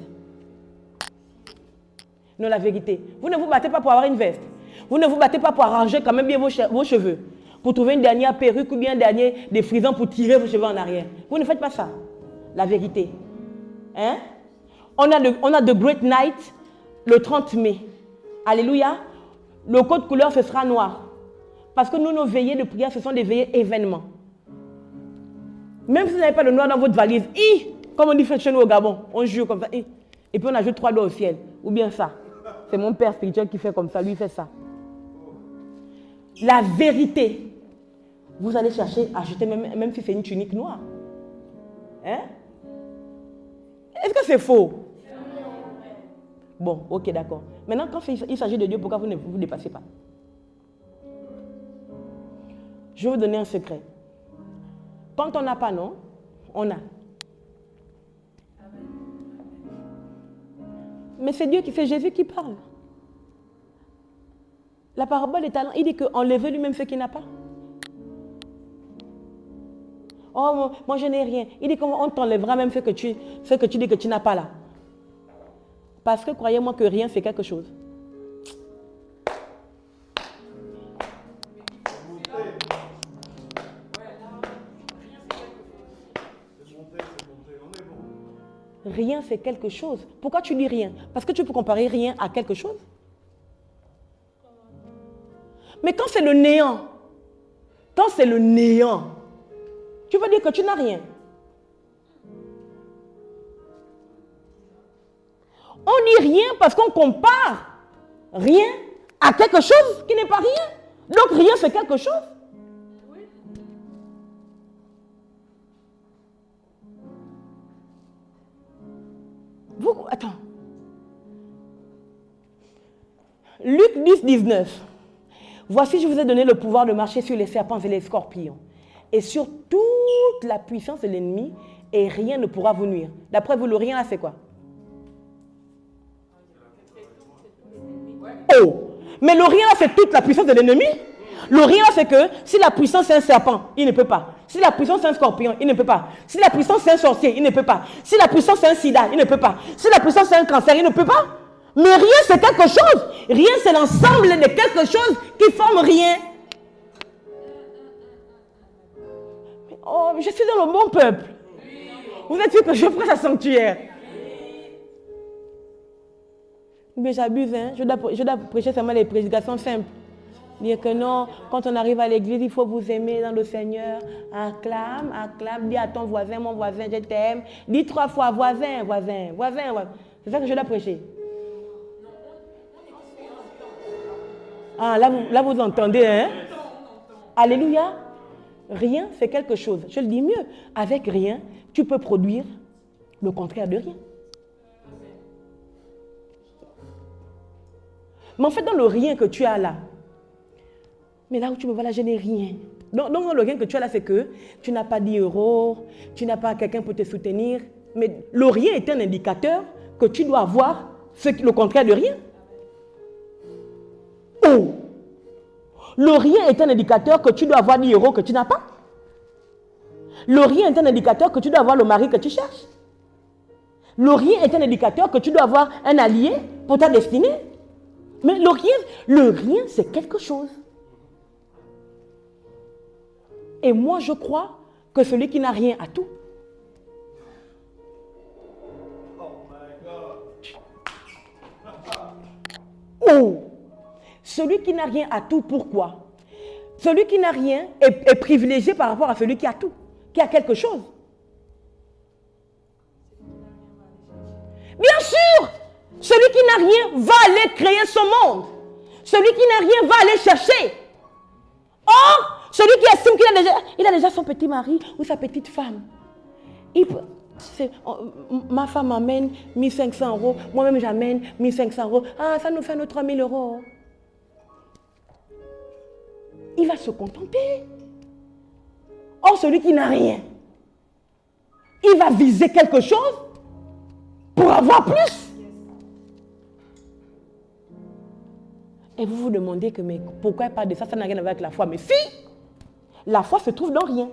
Non, la vérité. Vous ne vous battez pas pour avoir une veste. Vous ne vous battez pas pour arranger quand même bien vos cheveux. Pour trouver une dernière perruque ou bien un dernier défrisant pour tirer vos cheveux en arrière. Vous ne faites pas ça. La vérité. Hein? On a The Great Night le 30 mai. Alléluia. Le code couleur, ce sera noir. Parce que nous, nos veillées de prière, ce sont des veillées événements. Même si vous n'avez pas de noir dans votre valise, comme on dit chez nous au Gabon, on jure comme ça, et puis on ajoute 3 doigts au ciel. Ou bien ça. C'est mon père spirituel qui fait comme ça, lui il fait ça. La vérité. Vous allez chercher à acheter même si c'est une tunique noire. Hein? Est-ce que c'est faux? Bon, ok, d'accord. Maintenant, quand il s'agit de Dieu, pourquoi vous ne vous dépassez pas? Je vais vous donner un secret. Quand on n'a pas, non, on a. Mais c'est Dieu qui fait, Jésus qui parle. La parabole des talents, il dit qu'enlever lui-même ce qu'il n'a pas. Oh, moi je n'ai rien. Il dit qu'on t'enlèvera même ce que tu dis que tu n'as pas là. Parce que croyez-moi que rien c'est quelque chose. Rien c'est quelque chose. Pourquoi tu dis rien? Parce que tu peux comparer rien à quelque chose. Mais quand c'est le néant, tu veux dire que tu n'as rien. On dit rien parce qu'on compare rien à quelque chose qui n'est pas rien. Donc rien c'est quelque chose. Attends. Luc 10, 19. Voici, je vous ai donné le pouvoir de marcher sur les serpents et les scorpions et sur toute la puissance de l'ennemi et rien ne pourra vous nuire. D'après vous, le rien là, c'est quoi? Oh! Mais le rien là, c'est toute la puissance de l'ennemi. Le rien là, c'est que si la puissance c'est un serpent, il ne peut pas. Si la puissance c'est un scorpion, il ne peut pas. Si la puissance c'est un sorcier, il ne peut pas. Si la puissance c'est un sida, il ne peut pas. Si la puissance c'est un cancer, il ne peut pas. Mais rien c'est quelque chose. Rien c'est l'ensemble de quelque chose qui forme rien. Oh, je suis dans le bon peuple. Vous êtes sûr que je ferai un sanctuaire? Mais j'abuse, hein. Je dois prêcher seulement les prédications simples. Dire que non, quand on arrive à l'église, il faut vous aimer dans le Seigneur. Acclame, acclame, dis à ton voisin, mon voisin, je t'aime. Dis 3 fois, voisin, voisin, voisin, voisin. C'est ça que je dois prêcher. Ah, là vous entendez, hein? Alléluia. Rien, c'est quelque chose. Je le dis mieux. Avec rien, tu peux produire le contraire de rien. Mais en fait, dans le rien que tu as là, mais là où tu me vois là, je n'ai rien. Donc le rien que tu as là, c'est que tu n'as pas 10 €, tu n'as pas quelqu'un pour te soutenir. Mais le rien est un indicateur que tu dois avoir le contraire de rien. Oh! Le rien est un indicateur que tu dois avoir 10 € que tu n'as pas. Le rien est un indicateur que tu dois avoir le mari que tu cherches. Le rien est un indicateur que tu dois avoir un allié pour ta destinée. Mais le rien, c'est quelque chose. Et moi, je crois que celui qui n'a rien a tout. Oh! Celui qui n'a rien a tout, pourquoi? Celui qui n'a rien est privilégié par rapport à celui qui a tout, qui a quelque chose. Bien sûr, celui qui n'a rien va aller créer son monde. Celui qui n'a rien va aller chercher. Or, celui qui estime qu'il a déjà son petit mari ou sa petite femme. Ma femme m'amène 1500 €, moi-même j'amène 1500 €. Ah, ça nous fait nos 3000 €. Il va se contenter. Or, celui qui n'a rien, il va viser quelque chose pour avoir plus. Et vous vous demandez que, mais pourquoi il parle de ça? Ça n'a rien à voir avec la foi. Mais si, la foi se trouve dans rien.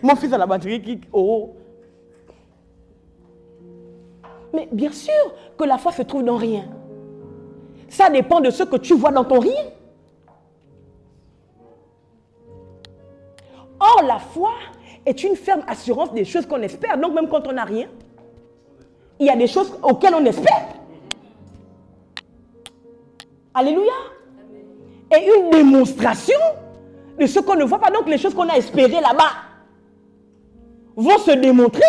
Mon fils a la batterie qui... Oh. Mais bien sûr que la foi se trouve dans rien. Ça dépend de ce que tu vois dans ton rien. Or, la foi est une ferme assurance des choses qu'on espère. Donc, même quand on n'a rien, il y a des choses auxquelles on espère. Alléluia. Et une démonstration de ce qu'on ne voit pas. Donc, les choses qu'on a espérées là-bas vont se démontrer.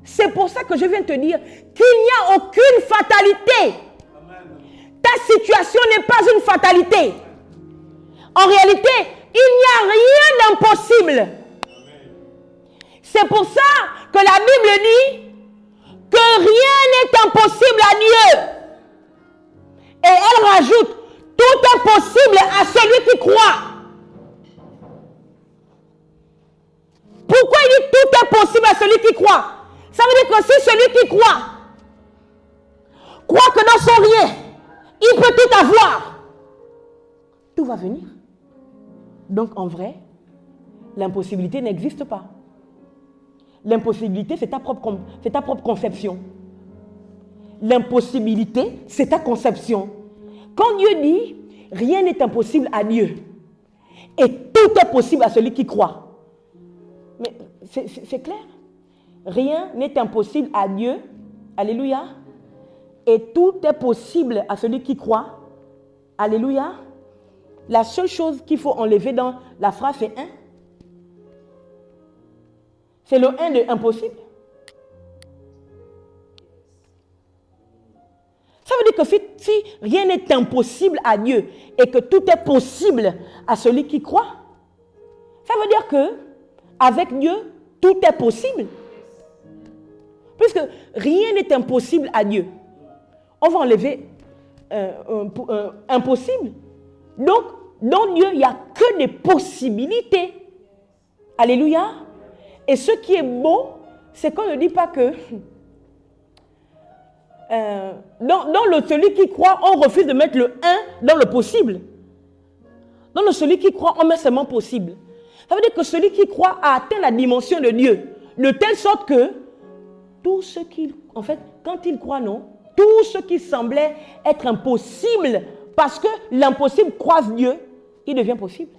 C'est pour ça que je viens te dire qu'il n'y a aucune fatalité. Ta situation n'est pas une fatalité. En réalité, il n'y a rien d'impossible. C'est pour ça que la Bible dit que rien n'est impossible à Dieu. Et elle rajoute, tout est possible à celui qui croit. Pourquoi il dit tout est possible à celui qui croit? Ça veut dire que si celui qui croit que dans son rien, il peut tout avoir, tout va venir. Donc en vrai, l'impossibilité n'existe pas. L'impossibilité, c'est ta propre conception. L'impossibilité, c'est ta conception. Quand Dieu dit, rien n'est impossible à Dieu, et tout est possible à celui qui croit. Mais c'est clair. Rien n'est impossible à Dieu. Alléluia. Et tout est possible à celui qui croit. Alléluia. La seule chose qu'il faut enlever dans la phrase, c'est un. C'est le 1 de impossible. Ça veut dire que si rien n'est impossible à Dieu et que tout est possible à celui qui croit, ça veut dire que avec Dieu, tout est possible. Puisque rien n'est impossible à Dieu. On va enlever impossible. Donc, dans Dieu, il n'y a que des possibilités. Alléluia. Et ce qui est beau, c'est qu'on ne dit pas que dans celui qui croit, on refuse de mettre le 1 dans le possible. Dans celui qui croit, on met seulement possible. Ça veut dire que celui qui croit a atteint la dimension de Dieu, de telle sorte que tout ce qu'il... En fait, quand il croit, non, tout ce qui semblait être impossible, parce que l'impossible croise Dieu, il devient possible.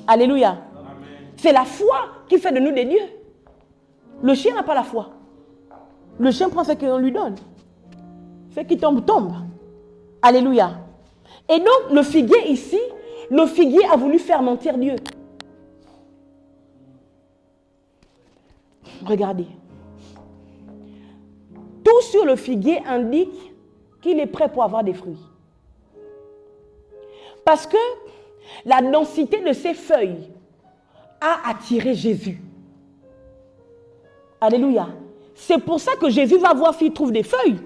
Alléluia. Amen. C'est la foi qui fait de nous des dieux. Le chien n'a pas la foi. Le chien prend ce qu'on lui donne. Ce qui tombe, tombe. Alléluia. Et donc, le figuier ici, le figuier a voulu faire mentir Dieu. Regardez. Tout sur le figuier indique qu'il est prêt pour avoir des fruits. Parce que la densité de ses feuilles a attiré Jésus. Alléluia. C'est pour ça que Jésus va voir s'il trouve des feuilles,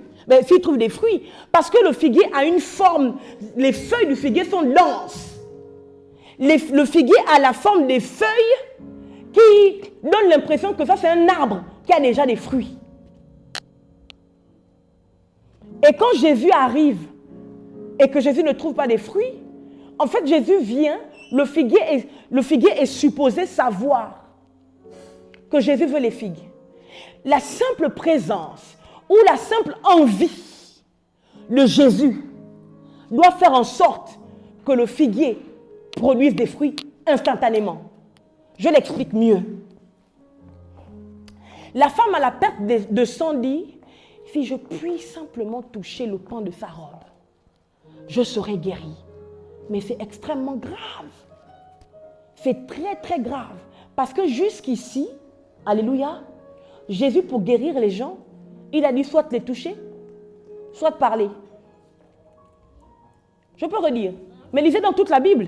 s'il trouve des fruits. Parce que le figuier a une forme, les feuilles du figuier sont denses. Le figuier a la forme des feuilles qui donnent l'impression que ça c'est un arbre qui a déjà des fruits. Et quand Jésus arrive et que Jésus ne trouve pas des fruits, en fait Jésus vient, le figuier est supposé savoir que Jésus veut les figues. La simple présence ou la simple envie de Jésus doit faire en sorte que le figuier produise des fruits instantanément. Je l'explique mieux. La femme à la perte de sang dit, si je puis simplement toucher le pan de sa robe, je serai guérie. Mais c'est extrêmement grave. C'est très très grave. Parce que jusqu'ici, alléluia, Jésus pour guérir les gens, il a dit soit les toucher, soit parler. Je peux redire, mais lisez dans toute la Bible.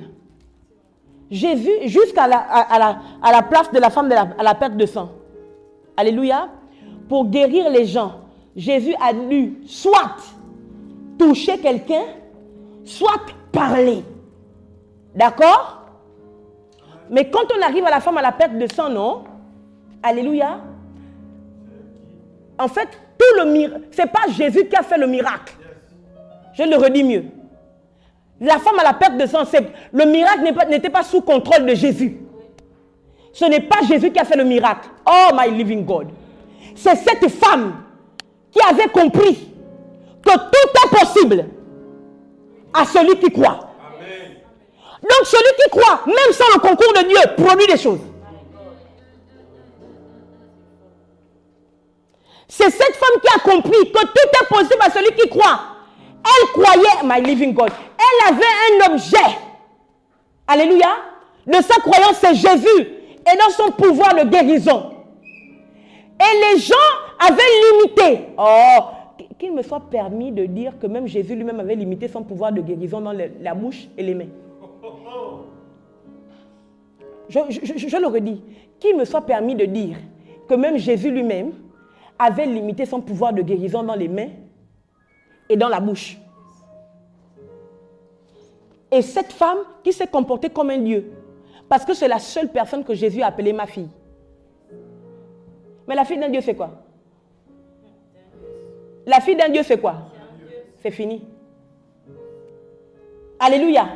Jésus, jusqu'à la place de la femme à la perte de sang, alléluia, pour guérir les gens, Jésus a dû soit toucher quelqu'un, soit parler. D'accord? Mais quand on arrive à la femme à la perte de sang, non? Alléluia. En fait, tout le miracle, ce n'est pas Jésus qui a fait le miracle. Je le redis mieux. La femme à la perte de sang, le miracle n'était pas sous contrôle de Jésus. Ce n'est pas Jésus qui a fait le miracle. Oh my living God. C'est cette femme qui avait compris que tout est possible à celui qui croit. Amen. Donc celui qui croit, même sans le concours de Dieu, produit des choses. C'est cette femme qui a compris que tout est possible à celui qui croit. Elle croyait, my living God, elle avait un objet. Alléluia. De sa croyance, c'est Jésus. Et dans son pouvoir de guérison. Et les gens avaient limité. Oh, qu'il me soit permis de dire que même Jésus lui-même avait limité son pouvoir de guérison dans la bouche et les mains. Je le redis. Qu'il me soit permis de dire que même Jésus lui-même avait limité son pouvoir de guérison dans les mains et dans la bouche. Et cette femme qui s'est comportée comme un Dieu, parce que c'est la seule personne que Jésus a appelée ma fille. Mais la fille d'un Dieu, c'est quoi? La fille d'un Dieu, c'est quoi? C'est fini. Alléluia.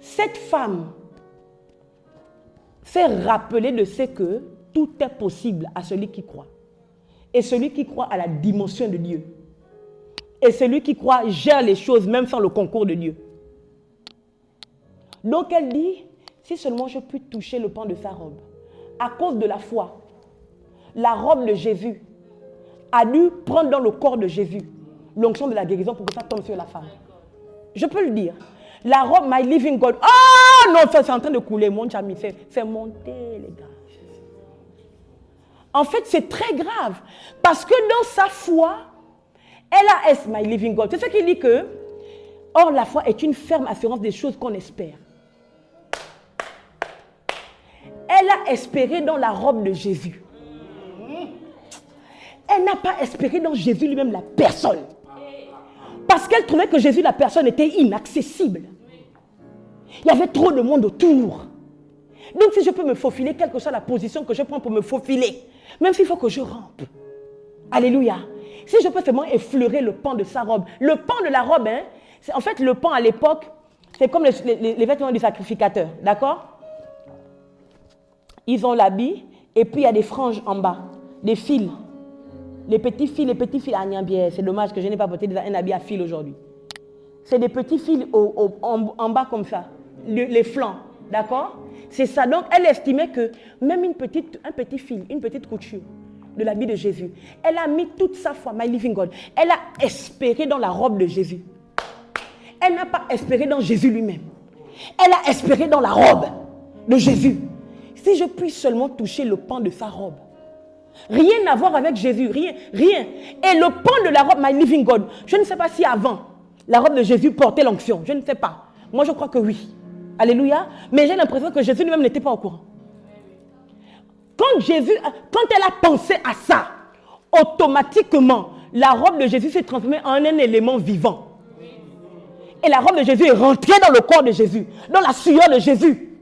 Cette femme fait rappeler de ce que tout est possible à celui qui croit. Et celui qui croit à la dimension de Dieu. Et celui qui croit gère les choses même sans le concours de Dieu. Donc elle dit, si seulement je puis toucher le pan de sa robe. À cause de la foi, la robe de Jésus a dû prendre dans le corps de Jésus l'onction de la guérison pour que ça tombe sur la femme. Je peux le dire. La robe, my living God. Oh non, ça c'est en train de couler, mon ami. C'est monté, les gars. En fait, c'est très grave. Parce que dans sa foi, elle a, my living God. C'est ce qui dit que, or la foi est une ferme assurance des choses qu'on espère. Elle a espéré dans la robe de Jésus. Elle n'a pas espéré dans Jésus lui-même, la personne. Parce qu'elle trouvait que Jésus, la personne, était inaccessible. Il y avait trop de monde autour. Donc si je peux me faufiler, quelle que soit la position que je prends pour me faufiler, même s'il faut que je rampe. Alléluia. Si je peux seulement effleurer le pan de sa robe. Le pan de la robe, hein, en fait, le pan à l'époque, c'est comme les vêtements du sacrificateur. D'accord? Ils ont l'habit et puis il y a des franges en bas, des fils. Les petits fils. Ah, bien, c'est dommage que je n'ai pas porté un habit à fil aujourd'hui. C'est des petits fils en bas comme ça, les flancs. D'accord? C'est ça. Donc, elle estimait que même un petit fil, une petite couture de l'habit de Jésus, elle a mis toute sa foi, my living God. Elle a espéré dans la robe de Jésus. Elle n'a pas espéré dans Jésus lui-même. Elle a espéré dans la robe de Jésus. Si je puis seulement toucher le pan de sa robe. Rien à voir avec Jésus, rien. Et le pan de la robe, my living God, je ne sais pas si avant, la robe de Jésus portait l'onction. Je ne sais pas. Moi, je crois que oui. Alléluia. Mais j'ai l'impression que Jésus lui-même n'était pas au courant. Quand elle a pensé à ça, automatiquement, la robe de Jésus s'est transformée en un élément vivant. Et la robe de Jésus est rentrée dans le corps de Jésus, dans la sueur de Jésus,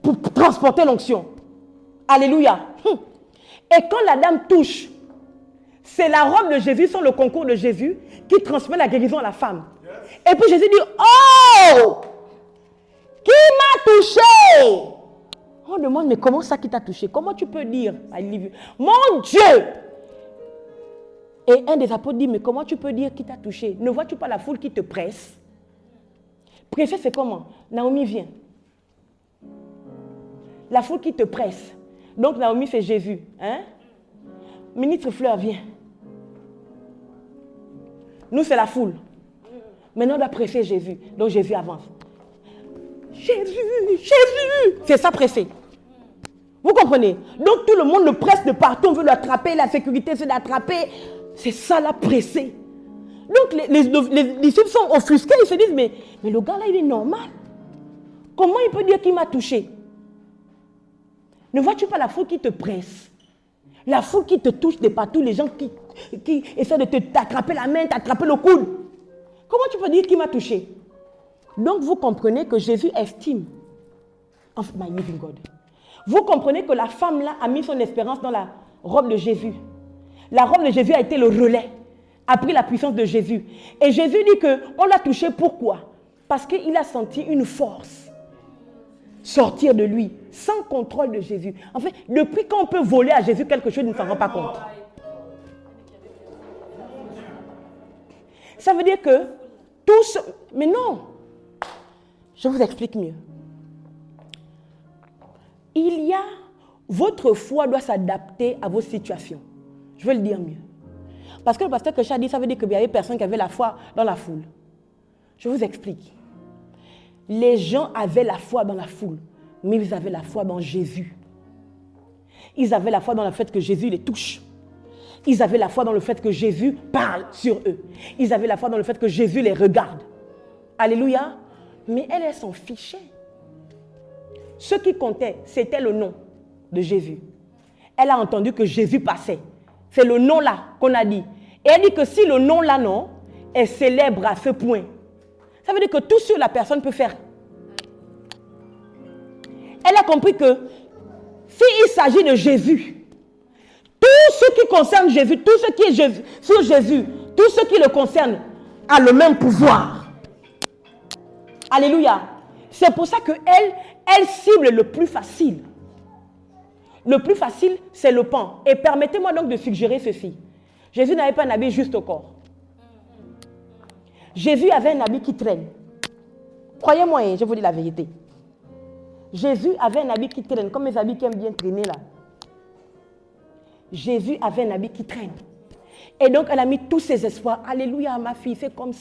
pour transporter l'onction. Alléluia. Et quand la dame touche, c'est la robe de Jésus sur le concours de Jésus qui transmet la guérison à la femme. Et puis Jésus dit, oh, qui m'a touché? On demande, mais comment ça qui t'a touché? Comment tu peux dire, mon Dieu? Et un des apôtres dit, mais comment tu peux dire qui t'a touché? Ne vois-tu pas la foule qui te presse? Presser, c'est comment? Naomi vient. La foule qui te presse. Donc Naomi, c'est Jésus. Hein? Ministre Fleur vient. Nous, c'est la foule. Maintenant, on doit presser Jésus. Donc Jésus avance. Jésus, Jésus. C'est ça, presser. Vous comprenez? Donc tout le monde le presse de partout. On veut l'attraper. La sécurité, c'est d'attraper. C'est ça, la presser. Donc les disciples sont offusqués. Ils se disent, mais le gars là, il est normal. Comment il peut dire qu'il m'a touché? Ne vois-tu pas la foule qui te presse? La foule qui te touche de partout. Les gens qui essaient de t'attraper la main, t'attraper le coude. Comment tu peux dire qu'il m'a touché? Donc vous comprenez que Jésus estime, my living God. Vous comprenez que la femme là a mis son espérance dans la robe de Jésus. La robe de Jésus a été le relais, a pris la puissance de Jésus. Et Jésus dit qu'on l'a touché, pourquoi? Parce qu'il a senti une force sortir de lui, sans contrôle de Jésus. En fait, depuis quand on peut voler à Jésus quelque chose, il ne s'en rend pas compte. Ça veut dire que tout ce... Mais non, je vous explique mieux. Votre foi doit s'adapter à vos situations. Je vais le dire mieux. Parce que le pasteur Kesha dit, ça veut dire qu'il y avait personne qui avait la foi dans la foule. Je vous explique. Les gens avaient la foi dans la foule, mais ils avaient la foi dans Jésus. Ils avaient la foi dans le fait que Jésus les touche. Ils avaient la foi dans le fait que Jésus parle sur eux. Ils avaient la foi dans le fait que Jésus les regarde. Alléluia. Mais elle s'en fichait. Ce qui comptait, c'était le nom de Jésus. Elle a entendu que Jésus passait. C'est le nom là qu'on a dit. Et elle dit que si le nom là, non, est célèbre à ce point, ça veut dire que tout ce que la personne peut faire. Elle a compris que s'il s'agit de Jésus, tout ce qui concerne Jésus, tout ce qui est sur Jésus, tout ce qui le concerne a le même pouvoir. Alléluia. C'est pour ça qu'elle cible le plus facile. Le plus facile, c'est le pan. Et permettez-moi donc de suggérer ceci. Jésus n'avait pas un habit juste au corps. Jésus avait un habit qui traîne. Croyez-moi, je vous dis la vérité. Jésus avait un habit qui traîne, comme mes habits qui aiment bien traîner là. Jésus avait un habit qui traîne. Et donc, elle a mis tous ses espoirs. Alléluia, ma fille, c'est comme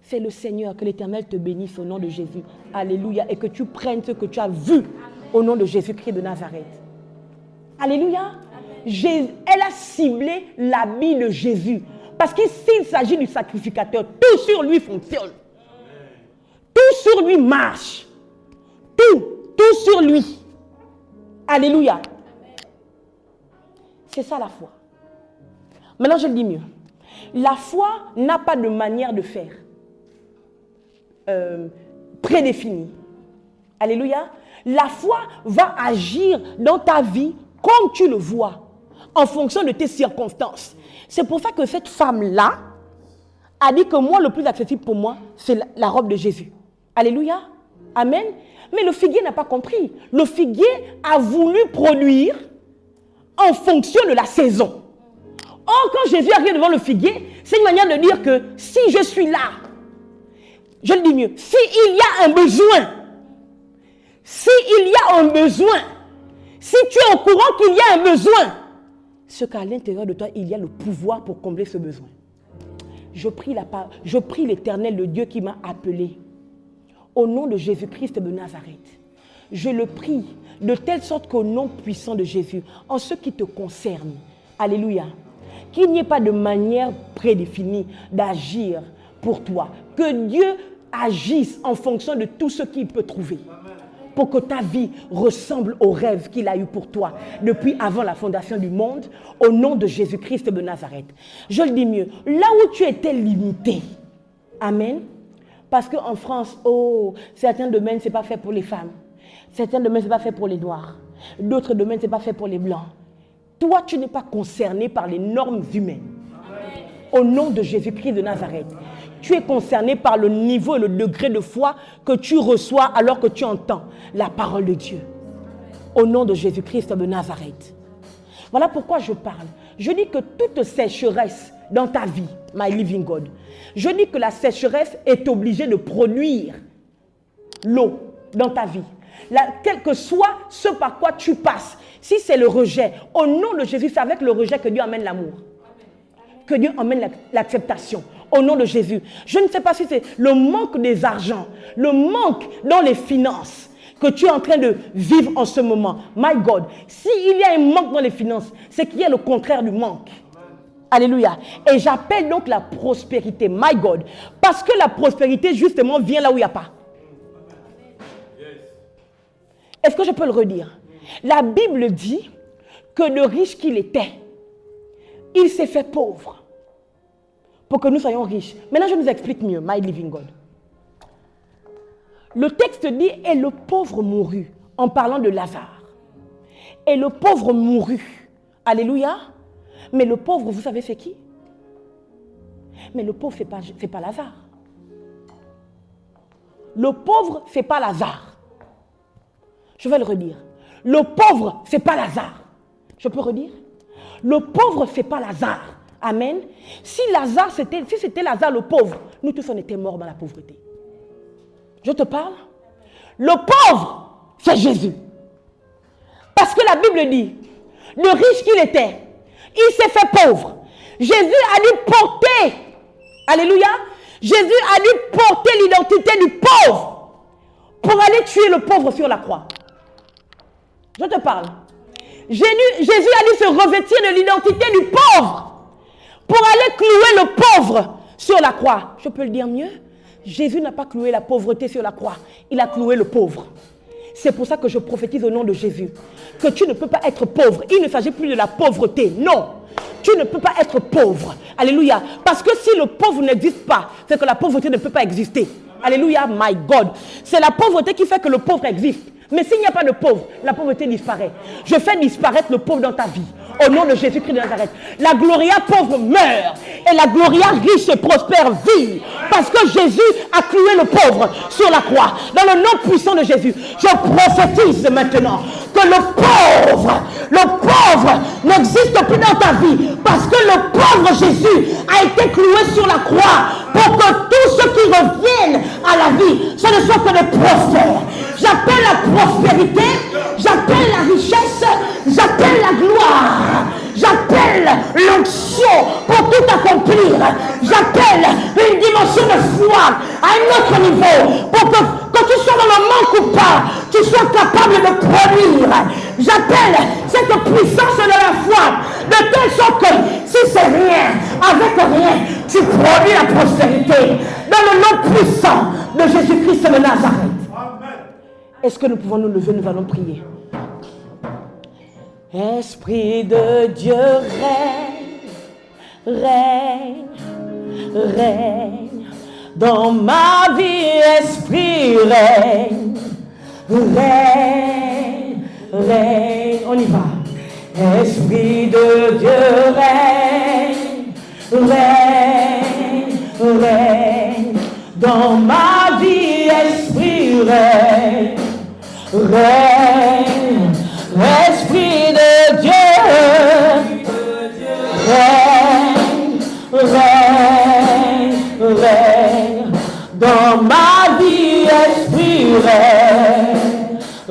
c'est le Seigneur, que l'Éternel te bénisse au nom de Jésus. Alléluia, et que tu prennes ce que tu as vu au nom de Jésus-Christ de Nazareth. Alléluia. Elle a ciblé l'habit de Jésus. Parce que s'il s'agit du sacrificateur, tout sur lui fonctionne. Tout sur lui marche. Tout sur lui. Alléluia. C'est ça la foi. Maintenant, je le dis mieux. La foi n'a pas de manière de faire prédéfinie. Alléluia. La foi va agir dans ta vie comme tu le vois, en fonction de tes circonstances. C'est pour ça que cette femme-là a dit que moi, le plus accessible pour moi, c'est la robe de Jésus. Alléluia. Amen. Mais le figuier n'a pas compris. Le figuier a voulu produire en fonction de la saison. Or, quand Jésus arrive devant le figuier, c'est une manière de dire que si je suis là, je le dis mieux, s'il y a un besoin, s'il y a un besoin, si tu es au courant qu'il y a un besoin, ce qu'à l'intérieur de toi, il y a le pouvoir pour combler ce besoin. Je prie l'Éternel, le Dieu qui m'a appelé, au nom de Jésus-Christ de Nazareth. Je le prie de telle sorte qu'au nom puissant de Jésus, en ce qui te concerne, alléluia, qu'il n'y ait pas de manière prédéfinie d'agir pour toi. Que Dieu agisse en fonction de tout ce qu'il peut trouver. Pour que ta vie ressemble au rêve qu'il a eu pour toi depuis avant la fondation du monde, au nom de Jésus-Christ de Nazareth. Je le dis mieux, là où tu étais limité, amen, parce qu'en France, certains domaines, ce n'est pas fait pour les femmes, certains domaines, ce n'est pas fait pour les noirs, d'autres domaines, ce n'est pas fait pour les blancs. Toi, tu n'es pas concerné par les normes humaines. Au nom de Jésus-Christ de Nazareth. Tu es concerné par le niveau et le degré de foi que tu reçois alors que tu entends la parole de Dieu. Au nom de Jésus-Christ de Nazareth. Voilà pourquoi je parle. Je dis que toute sécheresse dans ta vie, my living God, je dis que la sécheresse est obligée de produire l'eau dans ta vie. Quel que soit ce par quoi tu passes, si c'est le rejet, au nom de Jésus, c'est avec le rejet que Dieu amène l'amour. Que Dieu emmène l'acceptation. Au nom de Jésus. Je ne sais pas si c'est le manque des argents, le manque dans les finances que tu es en train de vivre en ce moment. My God, s'il y a un manque dans les finances, c'est qu'il y a le contraire du manque. Alléluia. Et j'appelle donc la prospérité. My God. Parce que la prospérité, justement, vient là où il n'y a pas. Est-ce que je peux le redire? La Bible dit que le riche qu'il était, il s'est fait pauvre pour que nous soyons riches. Maintenant, je nous explique mieux, my living God. Le texte dit, et le pauvre mourut, en parlant de Lazare. Et le pauvre mourut. Alléluia. Mais le pauvre, vous savez c'est qui? Mais le pauvre, c'est pas Lazare. Le pauvre, c'est pas Lazare. Je vais le redire. Le pauvre, c'est pas Lazare. Je peux redire? Le pauvre, c'est pas Lazare. Amen. Si c'était Lazare le pauvre, nous tous on était morts dans la pauvreté. Je te parle. Le pauvre, c'est Jésus. Parce que la Bible dit, le riche qu'il était, il s'est fait pauvre. Jésus a dû porter, alléluia, Jésus a dû porter l'identité du pauvre pour aller tuer le pauvre sur la croix. Je te parle. Jésus a dû se revêtir de l'identité du pauvre pour aller clouer le pauvre sur la croix. Je peux le dire mieux? Jésus n'a pas cloué la pauvreté sur la croix. Il a cloué le pauvre. C'est pour ça que je prophétise au nom de Jésus que tu ne peux pas être pauvre. Il ne s'agit plus de la pauvreté. Non. Tu ne peux pas être pauvre. Alléluia. Parce que si le pauvre n'existe pas, c'est que la pauvreté ne peut pas exister. Alléluia, my God. C'est la pauvreté qui fait que le pauvre existe. Mais s'il n'y a pas de pauvre, la pauvreté disparaît. Je fais disparaître le pauvre dans ta vie. Au nom de Jésus-Christ de Nazareth. La gloria pauvre meurt. Et la gloria riche et prospère vit. Parce que Jésus a cloué le pauvre sur la croix. Dans le nom puissant de Jésus, je prophétise maintenant que le pauvre n'existe plus dans ta vie. Parce que le pauvre Jésus a été cloué sur la croix. Pour que tous ceux qui reviennent à la vie, ce ne soit que des prospères. J'appelle la prospérité, j'appelle la richesse, j'appelle la gloire, j'appelle l'onction pour tout accomplir. J'appelle une dimension de foi à un autre niveau pour que quand tu sois dans le manque ou pas, tu sois capable de produire. J'appelle cette puissance de la foi de telle sorte que si c'est rien, avec rien, tu produis la prospérité dans le nom puissant de Jésus-Christ de Nazareth. Est-ce que nous pouvons nous lever, nous allons prier. Esprit de Dieu règne dans ma vie, esprit règne, on y va. Esprit de Dieu règne dans ma vie, esprit règne. Esprit de Dieu, règne dans ma vie, esprit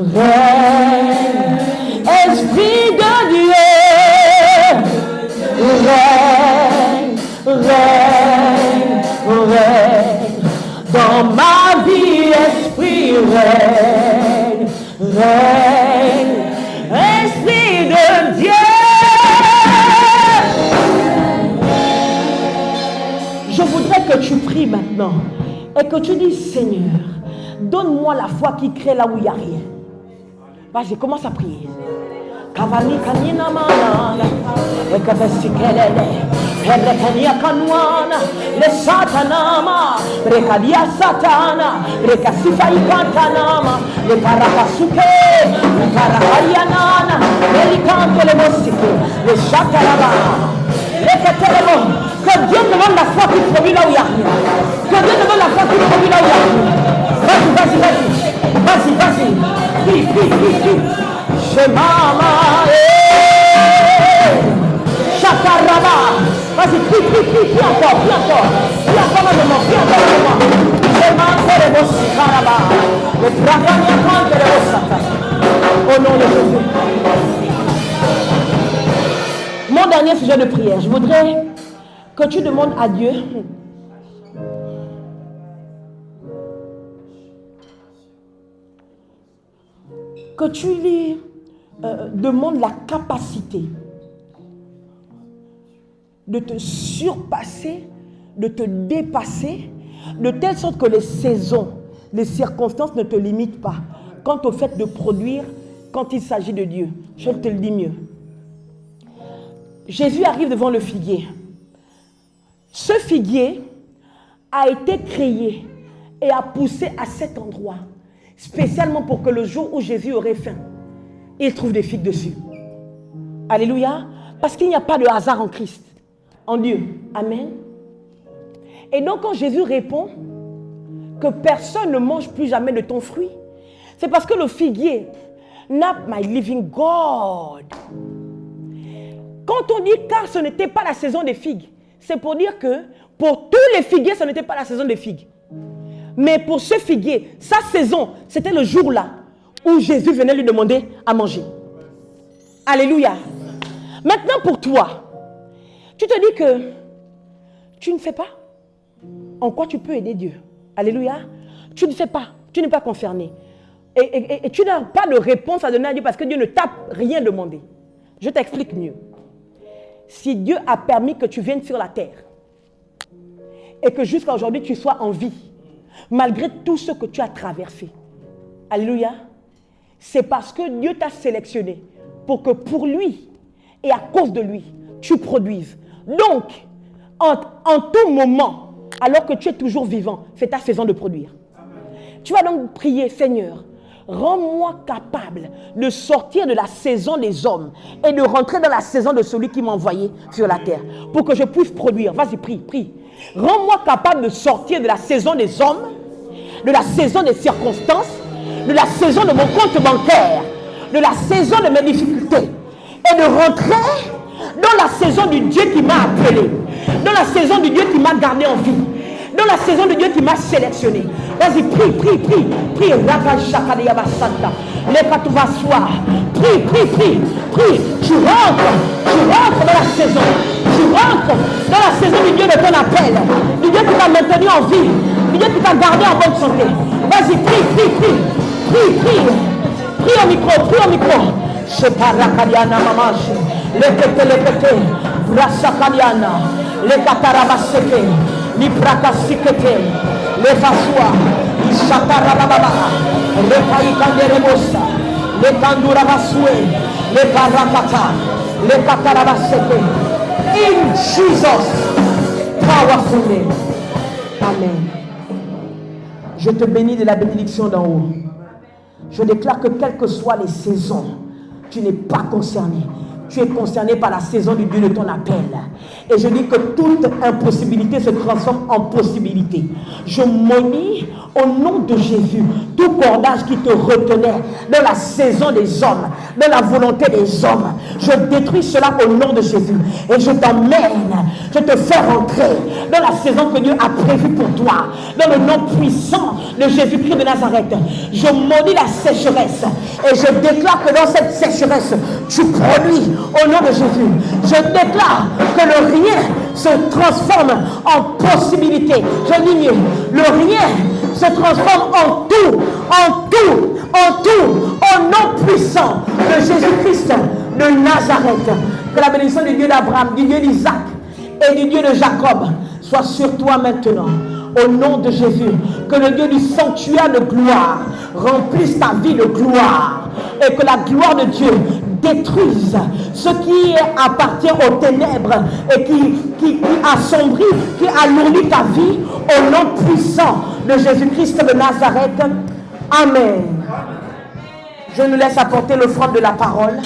Règne, Esprit de Dieu, règne, règne, règne, dans ma vie, Esprit, règne, règne, Esprit de Dieu. Je voudrais que tu pries maintenant et que tu dis, Seigneur, donne-moi la foi qui crée là où il n'y a rien. Vas-y, commence à prier. Kavani kanina manana, ekavesikelele, erekania kanuana, le satanama, rekadia satana, rekasifa ikantanama, le parakasuke, le parakarianana, le likanto le mosike, le chataraba, le ketelemo. Que Dieu me donne la foi qui produit là où il n'y a rien. Que Dieu me donne la foi qui produit là où il n'y a rien. Vas-y, vas-y, vas-y. Vas-y, vas-y. Prie, prie, prie, prie. Shemama, Chakaraba. Vas-y, prie, prie, prie, prie encore, prie encore. Prie encore maintenant, prie encore maintenant. Shemama, Karaba. Le Bragania Kante le Osaka. Au nom de Jésus. Mon dernier sujet de prière, je voudrais que tu demandes à Dieu que tu lui demandes la capacité de te surpasser, de te dépasser, de telle sorte que les saisons, les circonstances ne te limitent pas quant au fait de produire quand il s'agit de Dieu. Je te le dis mieux. Jésus arrive devant le figuier. Ce figuier a été créé et a poussé à cet endroit, spécialement pour que le jour où Jésus aurait faim, il trouve des figues dessus. Alléluia. Parce qu'il n'y a pas de hasard en Christ, en Dieu. Amen. Et donc quand Jésus répond que personne ne mange plus jamais de ton fruit, c'est parce que le figuier, not my living God. Quand on dit car ce n'était pas la saison des figues, c'est pour dire que pour tous les figuiers, ce n'était pas la saison des figues. Mais pour ce figuier, sa saison, c'était le jour-là où Jésus venait lui demander à manger. Alléluia. Maintenant pour toi, tu te dis que tu ne fais pas. En quoi tu peux aider Dieu? Alléluia. Tu ne fais pas. Tu n'es pas concerné. Et tu n'as pas de réponse à donner à Dieu parce que Dieu ne t'a rien demandé. Je t'explique mieux. Si Dieu a permis que tu viennes sur la terre et que jusqu'à aujourd'hui tu sois en vie, malgré tout ce que tu as traversé, alléluia, c'est parce que Dieu t'a sélectionné pour que pour lui et à cause de lui, tu produises. Donc, en tout moment, alors que tu es toujours vivant, c'est ta saison de produire. Tu vas donc prier, Seigneur, rends-moi capable de sortir de la saison des hommes et de rentrer dans la saison de celui qui m'a envoyé sur la terre pour que je puisse produire. Vas-y, prie, prie. Rends-moi capable de sortir de la saison des hommes, de la saison des circonstances, de la saison de mon compte bancaire, de la saison de mes difficultés et de rentrer dans la saison du Dieu qui m'a appelé, dans la saison du Dieu qui m'a gardé en vie, dans la saison de Dieu qui m'a sélectionné. Vas-y, prie, prie, prie, prie. Les pas tout va soir. Prie, prie, prie, prie. Tu rentres dans la saison. Tu rentres dans la saison du Dieu de ton appel, du Dieu qui t'a maintenu en vie, du Dieu qui t'a gardé en bonne santé. Vas-y, prie, prie, prie, prie, prie. Prie au micro, prie au micro. Je parle à Kaliana, maman. Les pété, brassa Kaliana, les katarabaseke. Ni prakasikete, le faswa, ni shatarababa, le païkanderemosa, le kandurabasue, le parakata, le katarabaseke. In Jesus' powerful name. Amen. Je te bénis de la bénédiction d'en haut. Je déclare que quelles que soient les saisons, tu n'es pas concerné. Tu es concerné par la saison du Dieu de ton appel. Et je dis que toute impossibilité se transforme en possibilité. Je maudis au nom de Jésus tout cordage qui te retenait dans la saison des hommes, dans la volonté des hommes. Je détruis cela au nom de Jésus. Et je t'emmène je te fais rentrer dans la saison que Dieu a prévue pour toi. Dans le nom puissant de Jésus-Christ de Nazareth, je maudis la sécheresse et je déclare que dans cette sécheresse, tu produis au nom de Jésus. Je déclare que le rien se transforme en possibilité. Je dis mieux, le rien se transforme en tout, au nom puissant de Jésus-Christ de Nazareth. Que la bénédiction du Dieu d'Abraham, du Dieu d'Isaac et du Dieu de Jacob soit sur toi maintenant. Au nom de Jésus, que le Dieu du sanctuaire de gloire remplisse ta vie de gloire et que la gloire de Dieu détruise ce qui appartient aux ténèbres et qui assombrit, qui alourdit ta vie au nom puissant de Jésus-Christ de Nazareth. Amen. Je nous laisse apporter l'offrande de la parole.